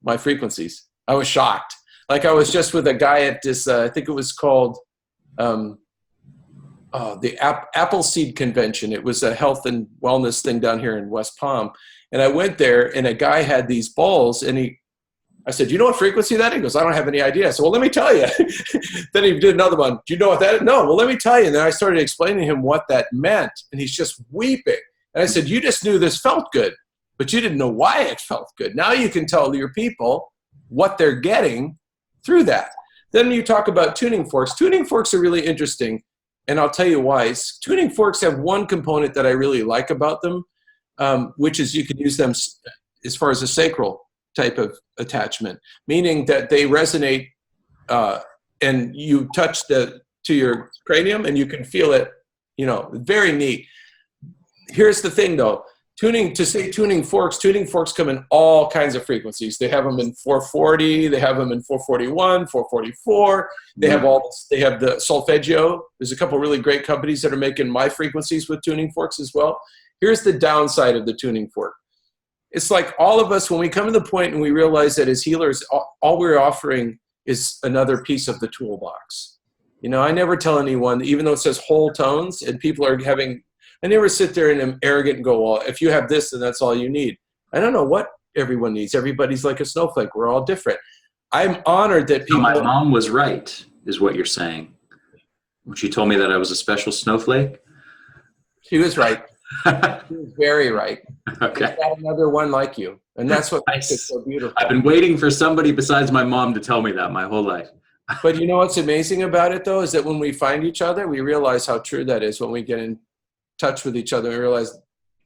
my frequencies. I was shocked. Like I was just with a guy at this, I think it was called the Appleseed Convention. It was a health and wellness thing down here in West Palm. And I went there and a guy had these bowls and I said, do you know what frequency that is? He goes, I don't have any idea. So, well, let me tell you. Then he did another one. Do you know what that is? No, well, let me tell you. And then I started explaining to him what that meant. And he's just weeping. And I said, you just knew this felt good, but you didn't know why it felt good. Now you can tell your people what they're getting through that. Then you talk about tuning forks. Tuning forks are really interesting. And I'll tell you why. Tuning forks have one component that I really like about them, which is you can use them as far as a sacral type of attachment, meaning that they resonate and you touch to your cranium and you can feel it, very neat. Here's the thing though, tuning forks come in all kinds of frequencies. They have them in 440, they have them in 441, 444. They have the Solfeggio. There's a couple really great companies that are making my frequencies with tuning forks as well. Here's the downside of the tuning fork. It's like all of us, when we come to the point and we realize that as healers, all we're offering is another piece of the toolbox. I never tell anyone, even though it says Wholetones and people are having, I never sit there and am arrogant and go, well, if you have this, then that's all you need. I don't know what everyone needs. Everybody's like a snowflake. We're all different. I'm honored that people. So my mom was right, is what you're saying. When she told me that I was a special snowflake. She was right. She was very right. Okay. There's not another one like you. And that's what makes it so beautiful. I've been waiting for somebody besides my mom to tell me that my whole life. But you know what's amazing about it, though, is that when we find each other, we realize how true that is. When we get in touch with each other, we realize,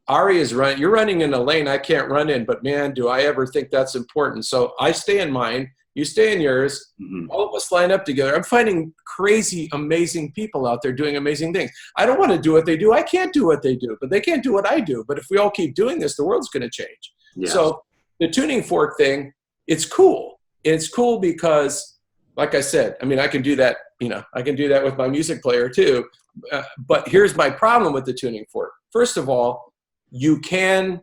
Ari is running. You're running in a lane I can't run in, but man, do I ever think that's important. So I stay in mine, you stay in yours. Mm-hmm. All of us line up together. I'm finding crazy, amazing people out there doing amazing things. I don't want to do what they do. I can't do what they do, but they can't do what I do. But if we all keep doing this, the world's going to change. Yes. So the tuning fork thing, it's cool. It's cool because, like I said, I can do that. I can do that with my music player too. But here's my problem with the tuning fork. First of all, you can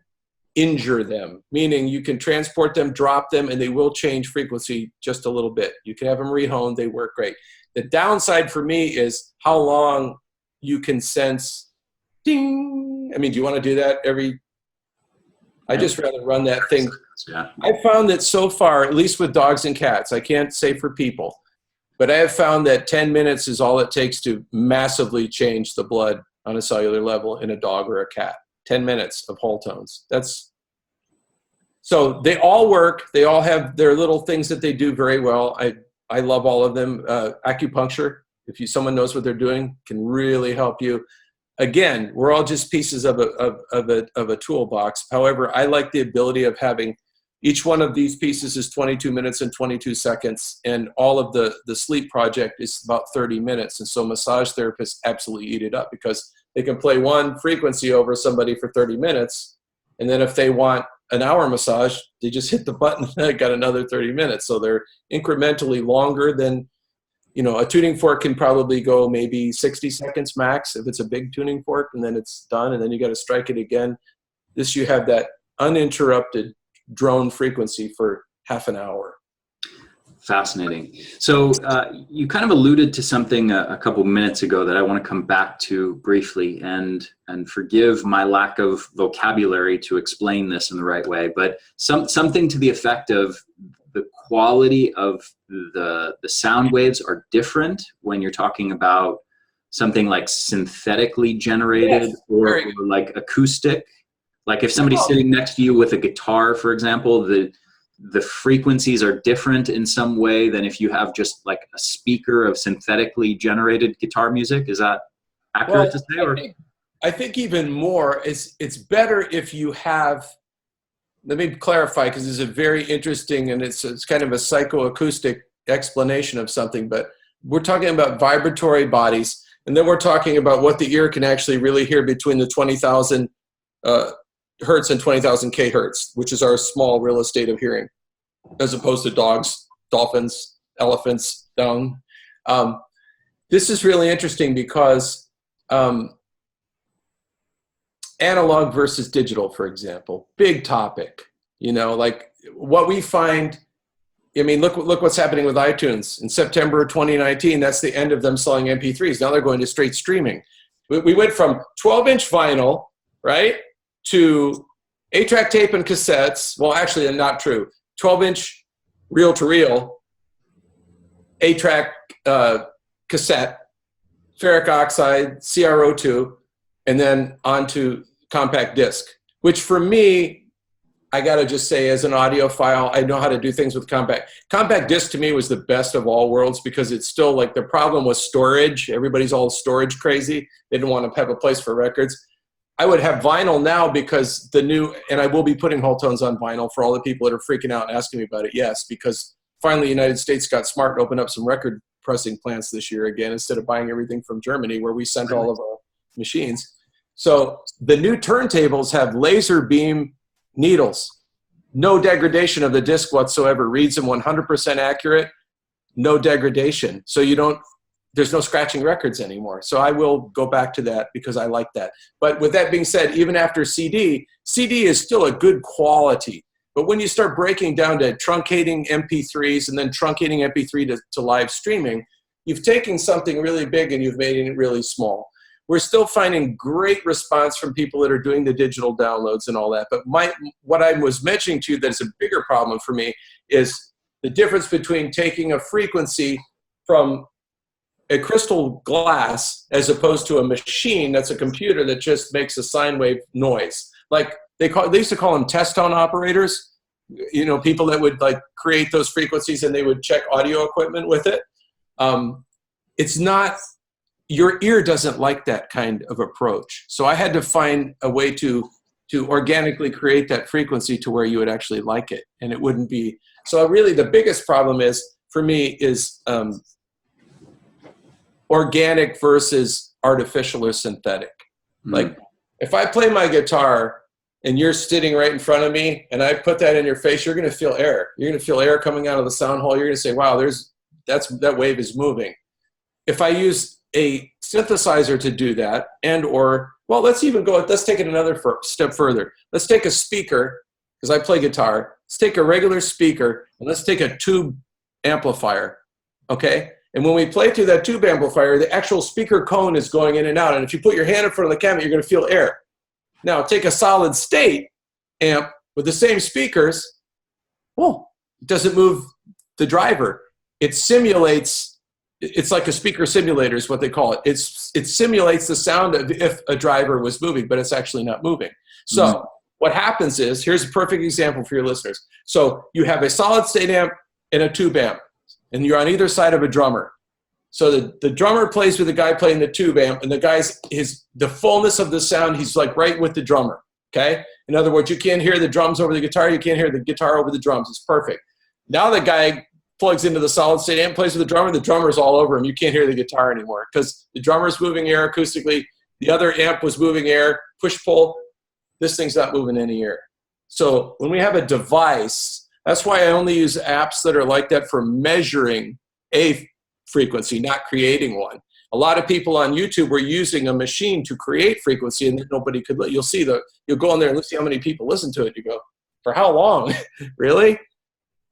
injure them, meaning you can transport them, drop them, and they will change frequency just a little bit. You can have them rehoned. They work great. The downside for me is how long you can sense ding. Do you want to do that I just rather run that thing. Yeah. I found that so far, at least with dogs and cats, I can't say for people, but I have found that 10 minutes is all it takes to massively change the blood on a cellular level in a dog or a cat. 10 minutes of Wholetones. So they all work. They all have their little things that they do very well. I love all of them. Acupuncture, if someone knows what they're doing, can really help you. Again, we're all just pieces of a toolbox. However, I like the ability of having each one of these pieces is 22 minutes and 22 seconds, and all of the sleep project is about 30 minutes. And so massage therapists absolutely eat it up because they can play one frequency over somebody for 30 minutes, and then if they want an hour massage, they just hit the button and they got another 30 minutes. So they're incrementally longer than, a tuning fork can probably go maybe 60 seconds max if it's a big tuning fork, and then it's done, and then you got to strike it again. You have that uninterrupted drone frequency for half an hour. Fascinating. So you kind of alluded to something a couple minutes ago that I want to come back to briefly, and forgive my lack of vocabulary to explain this in the right way, but something to the effect of the quality of the sound waves are different when you're talking about something like synthetically generated. Yes, or like acoustic. Like if somebody's sitting next to you with a guitar, for example, the frequencies are different in some way than if you have just like a speaker of synthetically generated guitar music. Is that accurate to say? I think even more, it's better if you have, let me clarify, because this is a very interesting, and it's kind of a psychoacoustic explanation of something, but we're talking about vibratory bodies, and then we're talking about what the ear can actually really hear between the 20,000 hertz and 20,000 kHz, which is our small real estate of hearing, as opposed to dogs, dolphins, elephants, down. This is really interesting because analog versus digital, for example, big topic. Like what we find, look what's happening with iTunes. In September 2019, that's the end of them selling MP3s. Now they're going to straight streaming. We went from 12-inch vinyl, right, to 8-track tape and cassettes. Well, actually, not true. 12-inch reel-to-reel, 8-track cassette, ferric oxide, CRO2, and then onto compact disc, which for me, I got to just say, as an audiophile, I know how to do things with compact. Compact disc to me was the best of all worlds because it's still like the problem was storage. Everybody's all storage crazy. They didn't want to have a place for records. I would have vinyl now because and I will be putting Wholetones on vinyl for all the people that are freaking out and asking me about it. Yes, because finally the United States got smart and opened up some record pressing plants this year again, instead of buying everything from Germany where we sent all of our machines. So the new turntables have laser beam needles, no degradation of the disc whatsoever, reads them 100% accurate, no degradation. So there's no scratching records anymore. So I will go back to that because I like that. But with that being said, even after CD is still a good quality. But when you start breaking down to truncating MP3s and then truncating MP3 to live streaming, you've taken something really big and you've made it really small. We're still finding great response from people that are doing the digital downloads and all that. But what I was mentioning to you that's a bigger problem for me is the difference between taking a frequency from a crystal glass as opposed to a machine that's a computer that just makes a sine wave noise. Like they used to call them test tone operators, people that would like create those frequencies and they would check audio equipment with it. It's not, your ear doesn't like that kind of approach. So I had to find a way to organically create that frequency to where you would actually like it and it wouldn't be. So really the biggest problem for me is organic versus artificial or synthetic. Like if I play my guitar and you're sitting right in front of me and I put that in your face, you're going to feel air. You're going to feel air coming out of the sound hole. You're going to say, wow, that wave is moving. If I use a synthesizer to do that let's take it another step further. Let's take a speaker, because I play guitar. Let's take a regular speaker and let's take a tube amplifier, okay? And when we play through that tube amplifier, the actual speaker cone is going in and out. And if you put your hand in front of the cabinet, you're going to feel air. Now, take a solid state amp with the same speakers. Well, it doesn't move the driver. It simulates, it's like a speaker simulator is what they call it. It simulates the sound of if a driver was moving, but it's actually not moving. So what happens is, here's a perfect example for your listeners. So you have a solid state amp and a tube amp, and you're on either side of a drummer. So the drummer plays with the guy playing the tube amp, and the guy's the fullness of the sound, he's like right with the drummer, okay? In other words, you can't hear the drums over the guitar, you can't hear the guitar over the drums, it's perfect. Now the guy plugs into the solid state amp, plays with the drummer's all over him, you can't hear the guitar anymore, because the drummer's moving air acoustically, the other amp was moving air, push-pull, this thing's not moving any air. So when we have a device, that's why I only use apps that are like that for measuring a frequency, not creating one. A lot of people on YouTube were using a machine to create frequency and nobody could, you'll go on there and let's see how many people listen to it. You go, for how long? Really?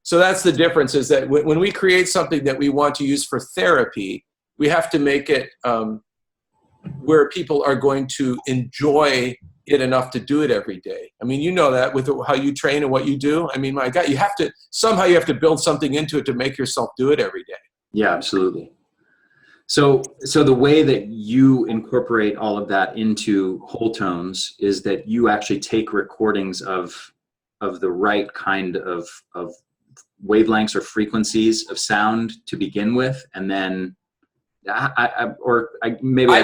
So that's the difference, is that when we create something that we want to use for therapy, we have to make it where people are going to enjoy it enough to do it every day. I mean, you know that with how you train and what you do. I mean, my God, you have to build something into it to make yourself do it every day. Yeah, absolutely. So the way that you incorporate all of that into Wholetones is that you actually take recordings of the right kind of wavelengths or frequencies of sound to begin with, and then I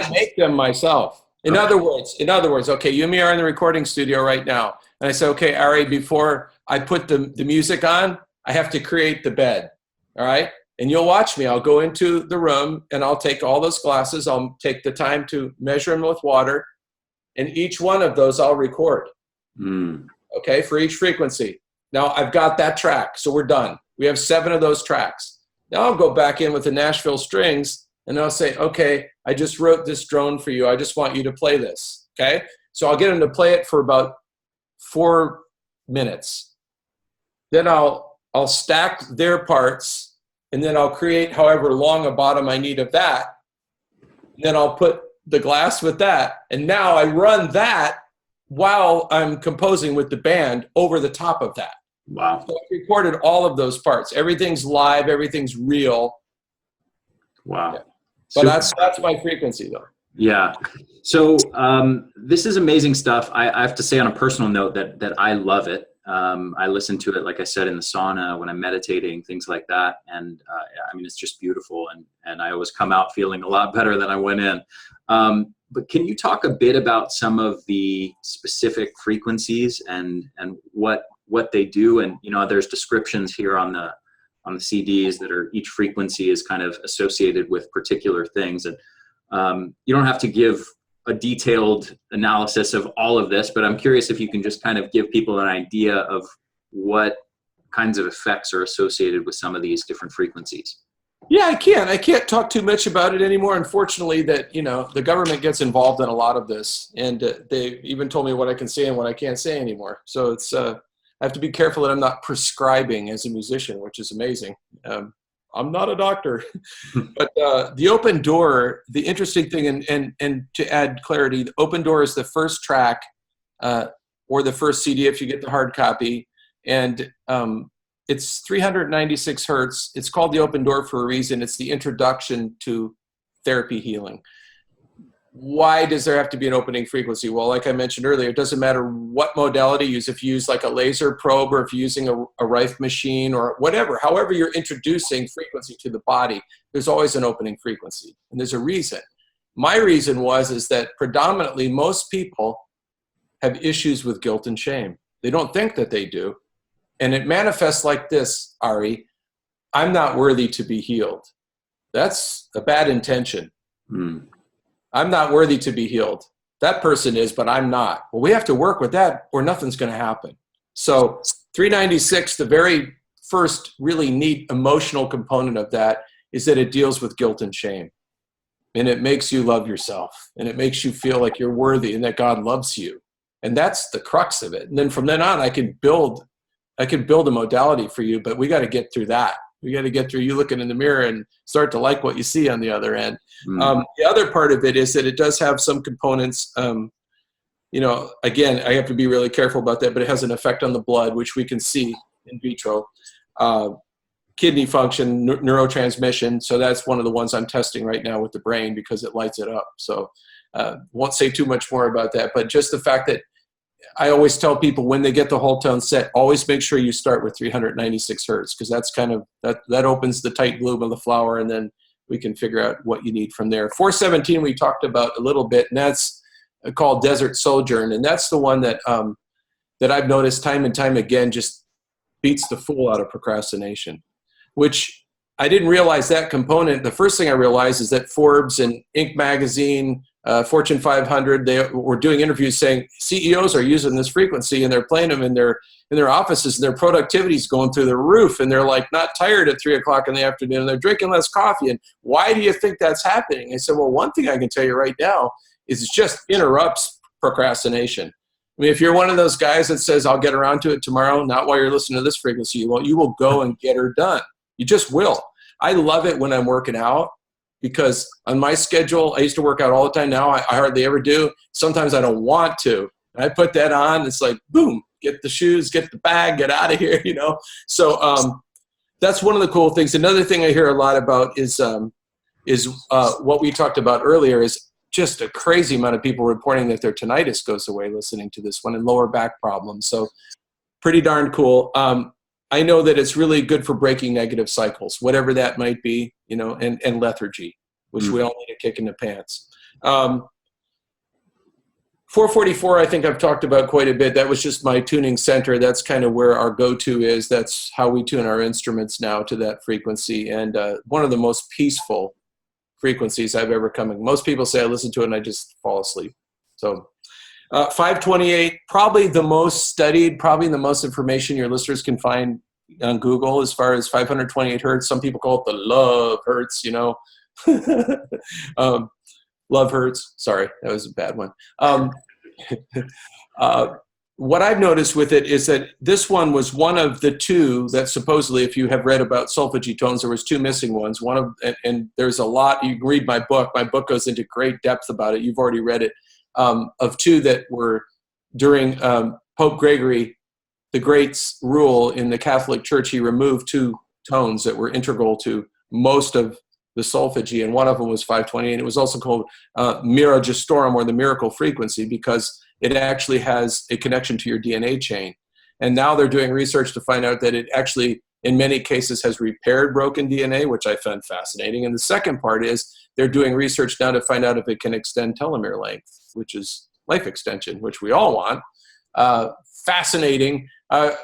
make them myself. In other words, okay, you and me are in the recording studio right now, and I say, okay, Ari, before I put the music on, I have to create the bed, all right? And you'll watch me. I'll go into the room and I'll take all those glasses. I'll take the time to measure them with water, and each one of those I'll record. Okay, for each frequency. Now I've got that track, so we're done. We have 7 of those tracks. Now I'll go back in with the Nashville strings and I'll say, okay, I just wrote this drone for you. I just want you to play this, okay? So I'll get them to play it for about 4 minutes. Then I'll stack their parts, and then I'll create however long a bottom I need of that. Then I'll put the glass with that, and now I run that while I'm composing with the band over the top of that. Wow. So I recorded all of those parts. Everything's live, everything's real. Wow. Yeah. But that's my frequency though. Yeah. So this is amazing stuff. I have to say on a personal note that I love it. I listen to it, like I said, in the sauna, when I'm meditating, things like that. And I mean, it's just beautiful. And I always come out feeling a lot better than I went in. But can you talk a bit about some of the specific frequencies and what they do? And there's descriptions here on the CDs that are, each frequency is kind of associated with particular things. And you don't have to give a detailed analysis of all of this, but I'm curious if you can just kind of give people an idea of what kinds of effects are associated with some of these different frequencies. Yeah, I can't talk too much about it anymore. Unfortunately, that the government gets involved in a lot of this, and they even told me what I can say and what I can't say anymore. So it's I have to be careful that I'm not prescribing as a musician, which is amazing. I'm not a doctor, but the Open Door. The interesting thing, and to add clarity, the Open Door is the first track or the first CD if you get the hard copy, and it's 396 hertz. It's called the Open Door for a reason. It's the introduction to therapy healing. Why does there have to be an opening frequency? Well, like I mentioned earlier, it doesn't matter what modality you use. If you use like a laser probe, or if you're using a Rife machine, or whatever, however you're introducing frequency to the body, there's always an opening frequency. And there's a reason. My reason is that predominantly most people have issues with guilt and shame. They don't think that they do. And it manifests like this, Ari: I'm not worthy to be healed. That's a bad intention. I'm not worthy to be healed. That person is, but I'm not. Well, we have to work with that or nothing's going to happen. So 396, the very first really neat emotional component of that is that it deals with guilt and shame. And it makes you love yourself. And it makes you feel like you're worthy and that God loves you. And that's the crux of it. And then from then on, I can build a modality for you, but we got to get through that. We got to get through you looking in the mirror and start to like what you see on the other end. The other part of it is that it does have some components. Again, I have to be really careful about that, but it has an effect on the blood, which we can see in vitro. Kidney function, neurotransmission. So that's one of the ones I'm testing right now with the brain because it lights it up. So won't say too much more about that, but just the fact that I always tell people when they get the Wholetones set, always make sure you start with 396 hertz, because that's kind of, that opens the tight bloom of the flower, and then we can figure out what you need from there. 417 we talked about a little bit, and that's called Desert Sojourn, and that's the one that that I've noticed time and time again just beats the fool out of procrastination, which I didn't realize that component. The first thing I realized is that Forbes and Inc. magazine, Fortune 500, they were doing interviews saying CEOs are using this frequency and they're playing them in their offices, and their productivity is going through the roof, and they're like not tired at 3 o'clock in the afternoon, and they're drinking less coffee. And why do you think that's happening? I said, well, one thing I can tell you right now is it just interrupts procrastination. I mean, if you're one of those guys that says, I'll get around to it tomorrow, not while you're listening to this frequency, you will go and get her done. You just will. I love it when I'm working out, because on my schedule, I used to work out all the time. Now I hardly ever do. Sometimes I don't want to. And I put that on. It's like, boom, get the shoes, get the bag, get out of here, So that's one of the cool things. Another thing I hear a lot about is what we talked about earlier, is just a crazy amount of people reporting that their tinnitus goes away listening to this one, and lower back problems. So pretty darn cool. I know that it's really good for breaking negative cycles, whatever that might be, and lethargy, which we all need a kick in the pants. 444, I think I've talked about quite a bit. That was just my tuning center. That's kind of where our go-to is. That's how we tune our instruments now, to that frequency. And one of the most peaceful frequencies I've ever come in. Most people say I listen to it and I just fall asleep. So 528, probably the most studied, probably the most information your listeners can find on Google as far as 528 hertz. Some people call it the love hertz, love hertz. Sorry, that was a bad one. What I've noticed with it is that this one was one of the two that supposedly, if you have read about Solfeggio tones, there was two missing ones. And there's a lot. You can read my book. My book goes into great depth about it. You've already read it. Of two that were during Pope Gregory the Great's rule in the Catholic Church. He removed two tones that were integral to most of the solfeggio, and one of them was 520, and it was also called Miragistorum, or the miracle frequency, because it actually has a connection to your DNA chain. And now they're doing research to find out that it in many cases has repaired broken DNA, which I found fascinating. And the second part is they're doing research now to find out if it can extend telomere length, which is life extension, which we all want. Fascinating.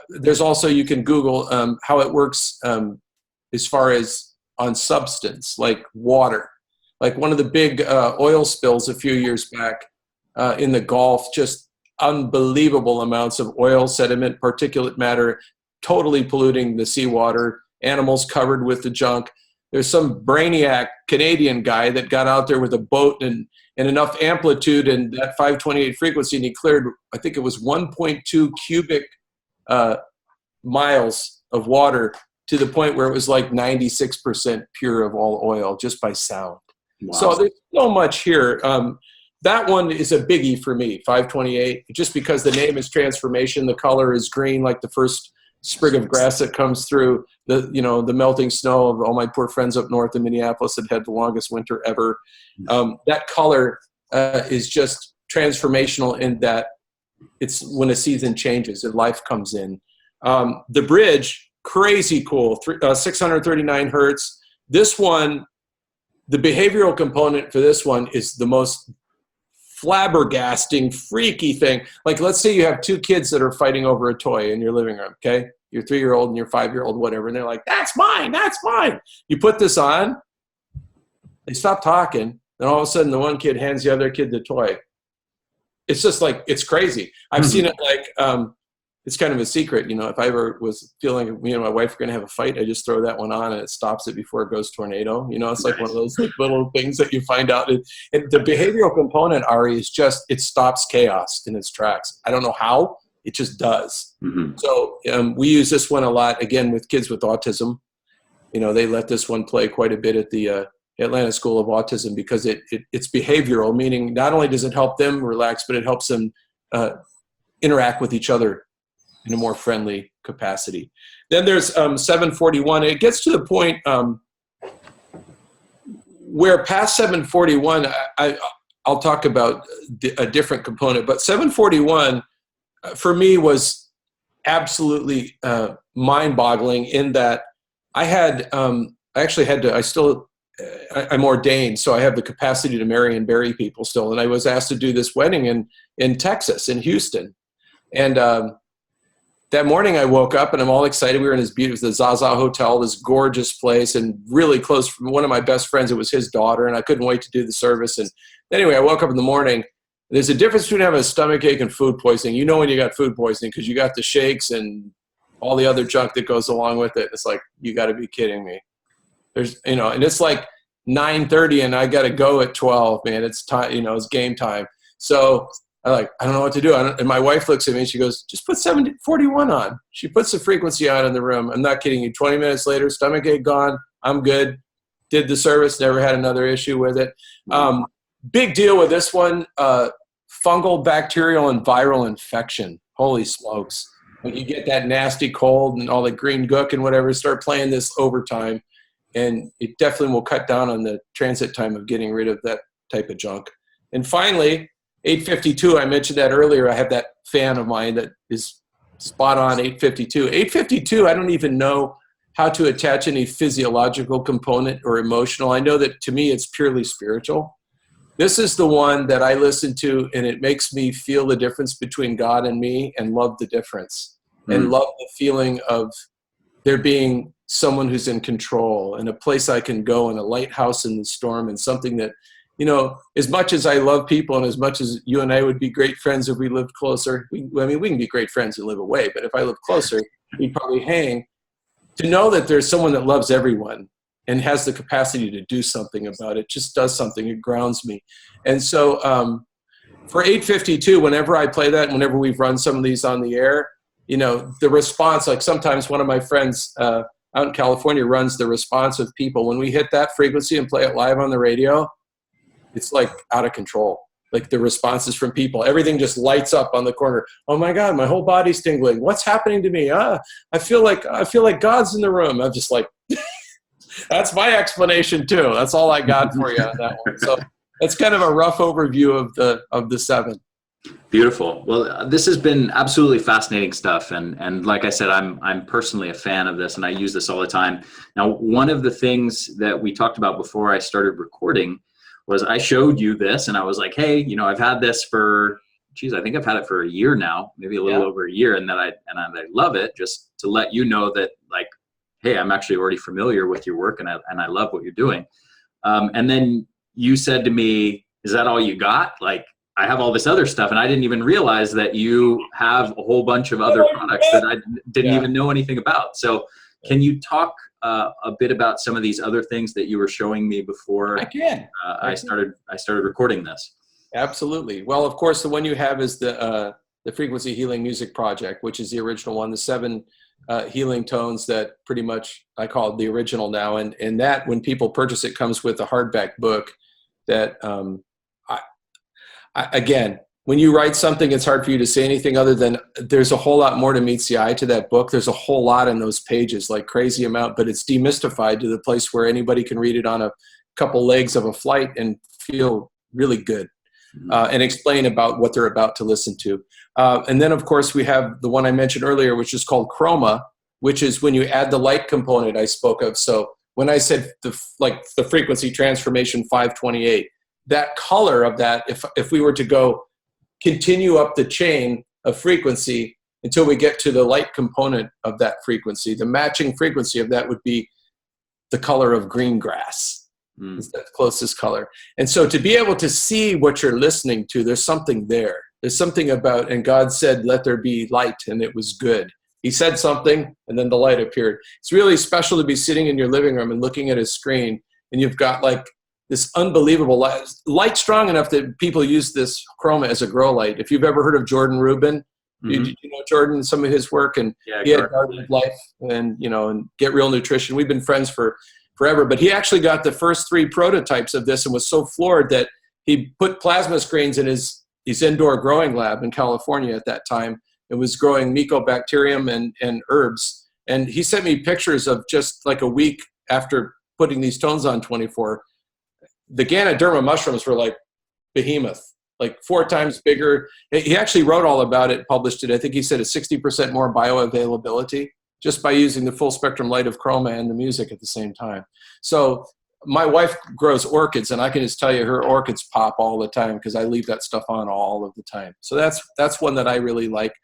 There's also, you can Google how it works as far as on substance, like water. Like one of the big oil spills a few years back in the Gulf, just unbelievable amounts of oil, sediment, particulate matter, totally polluting the seawater, animals covered with the junk. There's some brainiac Canadian guy that got out there with a boat and enough amplitude and that 528 frequency, and he cleared, I think it was 1.2 cubic miles of water, to the point where it was like 96% pure of all oil just by sound. Wow. So there's so much here. That one is a biggie for me, 528, just because the name is transformation. The color is green, like the first sprig of grass that comes through the melting snow of all my poor friends up north in Minneapolis that had the longest winter ever. That color is just transformational in that it's when a season changes and life comes in. The bridge, crazy cool, 639 hertz. This one, the behavioral component for this one is the most flabbergasting, freaky thing. Like, let's say you have two kids that are fighting over a toy in your living room, okay? Your 3-year-old and your 5-year-old, whatever, and they're like, that's mine, that's mine. You put this on, they stop talking, then all of a sudden the one kid hands the other kid the toy. It's just like, it's crazy. I've seen it like, it's kind of a secret, if I ever was feeling me and my wife are going to have a fight, I just throw that one on and it stops it before it goes tornado. It's like one of those little things that you find out. And the behavioral component, Ari, is just, it stops chaos in its tracks. I don't know how, it just does. Mm-hmm. So we use this one a lot, again, with kids with autism. They let this one play quite a bit at the Atlanta School of Autism because it's behavioral, meaning not only does it help them relax, but it helps them interact with each other in a more friendly capacity. Then there's 741. It gets to the point where past 741, I'll talk about a different component, but 741 for me was absolutely mind-boggling in that I'm ordained, so I have the capacity to marry and bury people still. And I was asked to do this wedding in Texas, in Houston. And that morning I woke up and I'm all excited. We were in this beautiful, the Zaza Hotel, this gorgeous place, and really close from one of my best friends. It was his daughter, and I couldn't wait to do the service. And anyway, I woke up in the morning. There's a difference between having a stomach ache and food poisoning. When you got food poisoning because you got the shakes and all the other junk that goes along with it. It's like, you got to be kidding me. And it's like 9:30 and I got to go at 12, man. It's time, it's game time. So I don't know what to do. And my wife looks at me and she goes, just put 741 on. She puts the frequency on in the room. I'm not kidding you. 20 minutes later, stomach ache gone. I'm good. Did the service, never had another issue with it. Big deal with this one, fungal, bacterial, and viral infection. Holy smokes. When you get that nasty cold and all the green gook and whatever, start playing this overtime. And it definitely will cut down on the transit time of getting rid of that type of junk. And finally, 852, I mentioned that earlier. I have that fan of mine that is spot on, 852. 852, I don't even know how to attach any physiological component or emotional. I know that to me it's purely spiritual. This is the one that I listen to and it makes me feel the difference between God and me and love the difference and love the feeling of there being someone who's in control and a place I can go and a lighthouse in the storm and something that, as much as I love people and as much as you and I would be great friends if we lived closer, we can be great friends and live away, but if I live closer, we'd probably hang. To know that there's someone that loves everyone and has the capacity to do something about it, just does something, it grounds me. And so for 852, whenever I play that, and whenever we've run some of these on the air, the response, like sometimes one of my friends out in California runs the response of people. When we hit that frequency and play it live on the radio, it's like out of control. Like the responses from people, everything just lights up on the corner. Oh my God, my whole body's tingling. What's happening to me? I feel like God's in the room. I'm just like, that's my explanation too. That's all I got for you on that one. So that's kind of a rough overview of the 7. Beautiful. Well, this has been absolutely fascinating stuff, and like I said, I'm personally a fan of this, and I use this all the time. Now, one of the things that we talked about before I started recording was I showed you this, and I was like, hey, I've had this for, geez, I think I've had it for a year now, maybe a little over a year, and I love it. Just to let you know that, like, hey, I'm actually already familiar with your work, and I love what you're doing. And then you said to me, "Is that all you got?" Like, I have all this other stuff, and I didn't even realize that you have a whole bunch of other products that I didn't even know anything about. So can you talk a bit about some of these other things that you were showing me before I started recording this? Absolutely. Well, of course, the one you have is the Frequency Healing Music Project, which is the original one, the 7 healing tones that pretty much I call it the original now. And that, when people purchase it, comes with a hardback book that again, when you write something, it's hard for you to say anything other than there's a whole lot more to meets the eye to that book. There's a whole lot in those pages, like crazy amount, but it's demystified to the place where anybody can read it on a couple legs of a flight and feel really good. And explain about what they're about to listen to. And then, of course, we have the one I mentioned earlier, which is called Chroma, which is when you add the light component I spoke of. So when I said the frequency transformation 528, that color of that, if we were to go continue up the chain of frequency until we get to the light component of that frequency, the matching frequency of that would be the color of green grass. Is the closest color. And so to be able to see what you're listening to, there's something there. There's something about, and God said, let there be light, and it was good. He said something, and then the light appeared. It's really special to be sitting in your living room and looking at a screen, and you've got like this unbelievable light strong enough that people use this chroma as a grow light. If you've ever heard of Jordan Rubin, you know Jordan, some of his work, and he had Garden of Life and Get Real Nutrition. We've been friends for forever, but he actually got the first 3 prototypes of this and was so floored that he put plasma screens in his indoor growing lab in California at that time. It was growing mycobacterium and herbs. And he sent me pictures of just like a week after putting these tones on 24. The Ganoderma mushrooms were like behemoth, like 4 times bigger. He actually wrote all about it, published it. I think he said a 60% more bioavailability just by using the full spectrum light of chroma and the music at the same time. So my wife grows orchids, and I can just tell you her orchids pop all the time because I leave that stuff on all of the time. So that's one that I really like.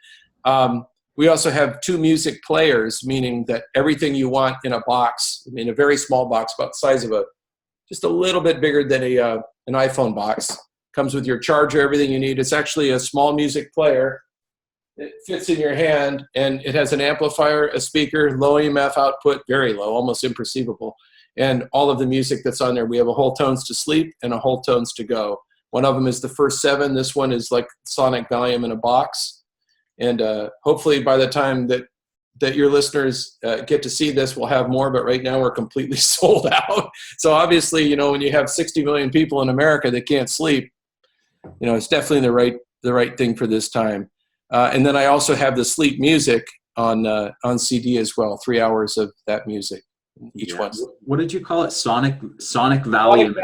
We also have 2 music players, meaning that everything you want in a box, in a very small box, about the size of just a little bit bigger than an iPhone box, comes with your charger, everything you need. It's actually a small music player. It fits in your hand, and it has an amplifier, a speaker, low EMF output, very low, almost imperceivable, and all of the music that's on there. We have a Wholetones to sleep and a Wholetones to go. One of them is the first 7. This one is like sonic volume in a box. And hopefully by the time that your listeners get to see this, we'll have more, but right now we're completely sold out. So obviously, when you have 60 million people in America that can't sleep, it's definitely the right thing for this time. And then I also have the sleep music on CD as well, 3 hours of that music, each one. What did you call it? Sonic Valium.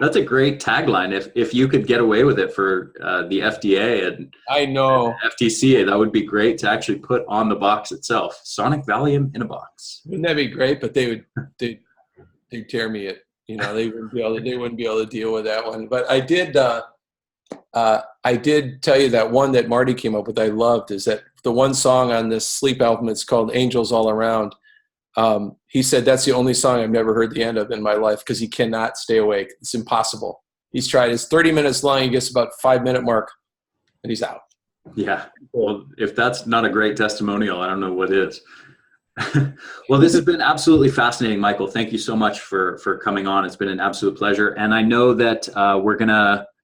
That's a great tagline. If you could get away with it for the FDA and I know FTC, that would be great to actually put on the box itself. Sonic Valium in a box. Wouldn't that be great? But they'd tear me it. They wouldn't be able to deal with that one. But I did tell you that one that Marty came up with I loved is that the one song on this sleep album, it's called Angels All Around. He said that's the only song I've never heard the end of in my life because he cannot stay awake. It's impossible. He's tried. It's 30 minutes long. He gets about 5-minute mark and he's out. Yeah. Well, if that's not a great testimonial, I don't know what is. Well, this has been absolutely fascinating, Michael. Thank you so much for coming on. It's been an absolute pleasure. And I know that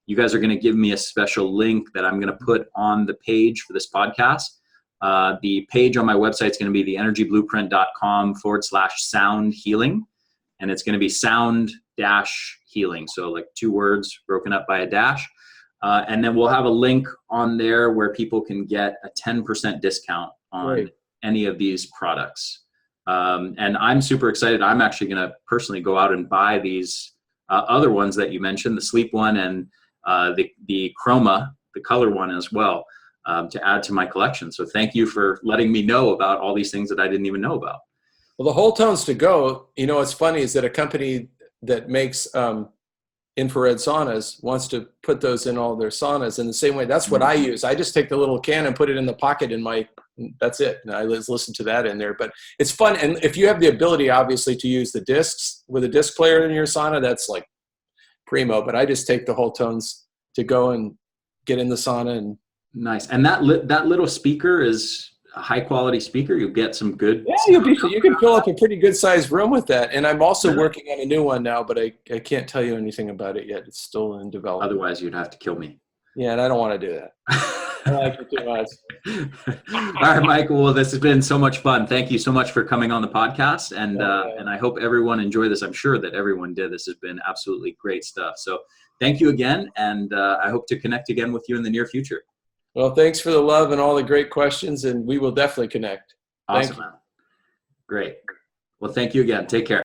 you guys are going to give me a special link that I'm going to put on the page for this podcast. The page on my website is going to be theenergyblueprint.com/sound healing. And it's going to be sound-healing. So like 2 words broken up by a dash. And then we'll have a link on there where people can get a 10% discount on any of these products. And I'm super excited. I'm actually going to personally go out and buy these other ones that you mentioned, the sleep one and the chroma, the color one as well, to add to my collection. So thank you for letting me know about all these things that I didn't even know about. Well, the Wholetones to go, what's funny is that a company that makes infrared saunas wants to put those in all their saunas in the same way. That's what I use. I just take the little can and put it in the pocket that's it. And I listen to that in there, but it's fun. And if you have the ability, obviously, to use the discs with a disc player in your sauna, that's like primo, but I just take the Wholetones to go and get in the sauna. And nice. And that little speaker is a high quality speaker. You'll get some good. Yeah, you can fill up a pretty good sized room with that. And I'm also working on a new one now, but I can't tell you anything about it yet. It's still in development. Otherwise, you'd have to kill me. Yeah, and I don't want to do that. I like it too much. All right, Michael. Well, this has been so much fun. Thank you so much for coming on the podcast, and I hope everyone enjoyed this. I'm sure that everyone did. This has been absolutely great stuff. So, thank you again, and I hope to connect again with you in the near future. Well, thanks for the love and all the great questions, and we will definitely connect. Awesome. Great. Well, thank you again. Take care.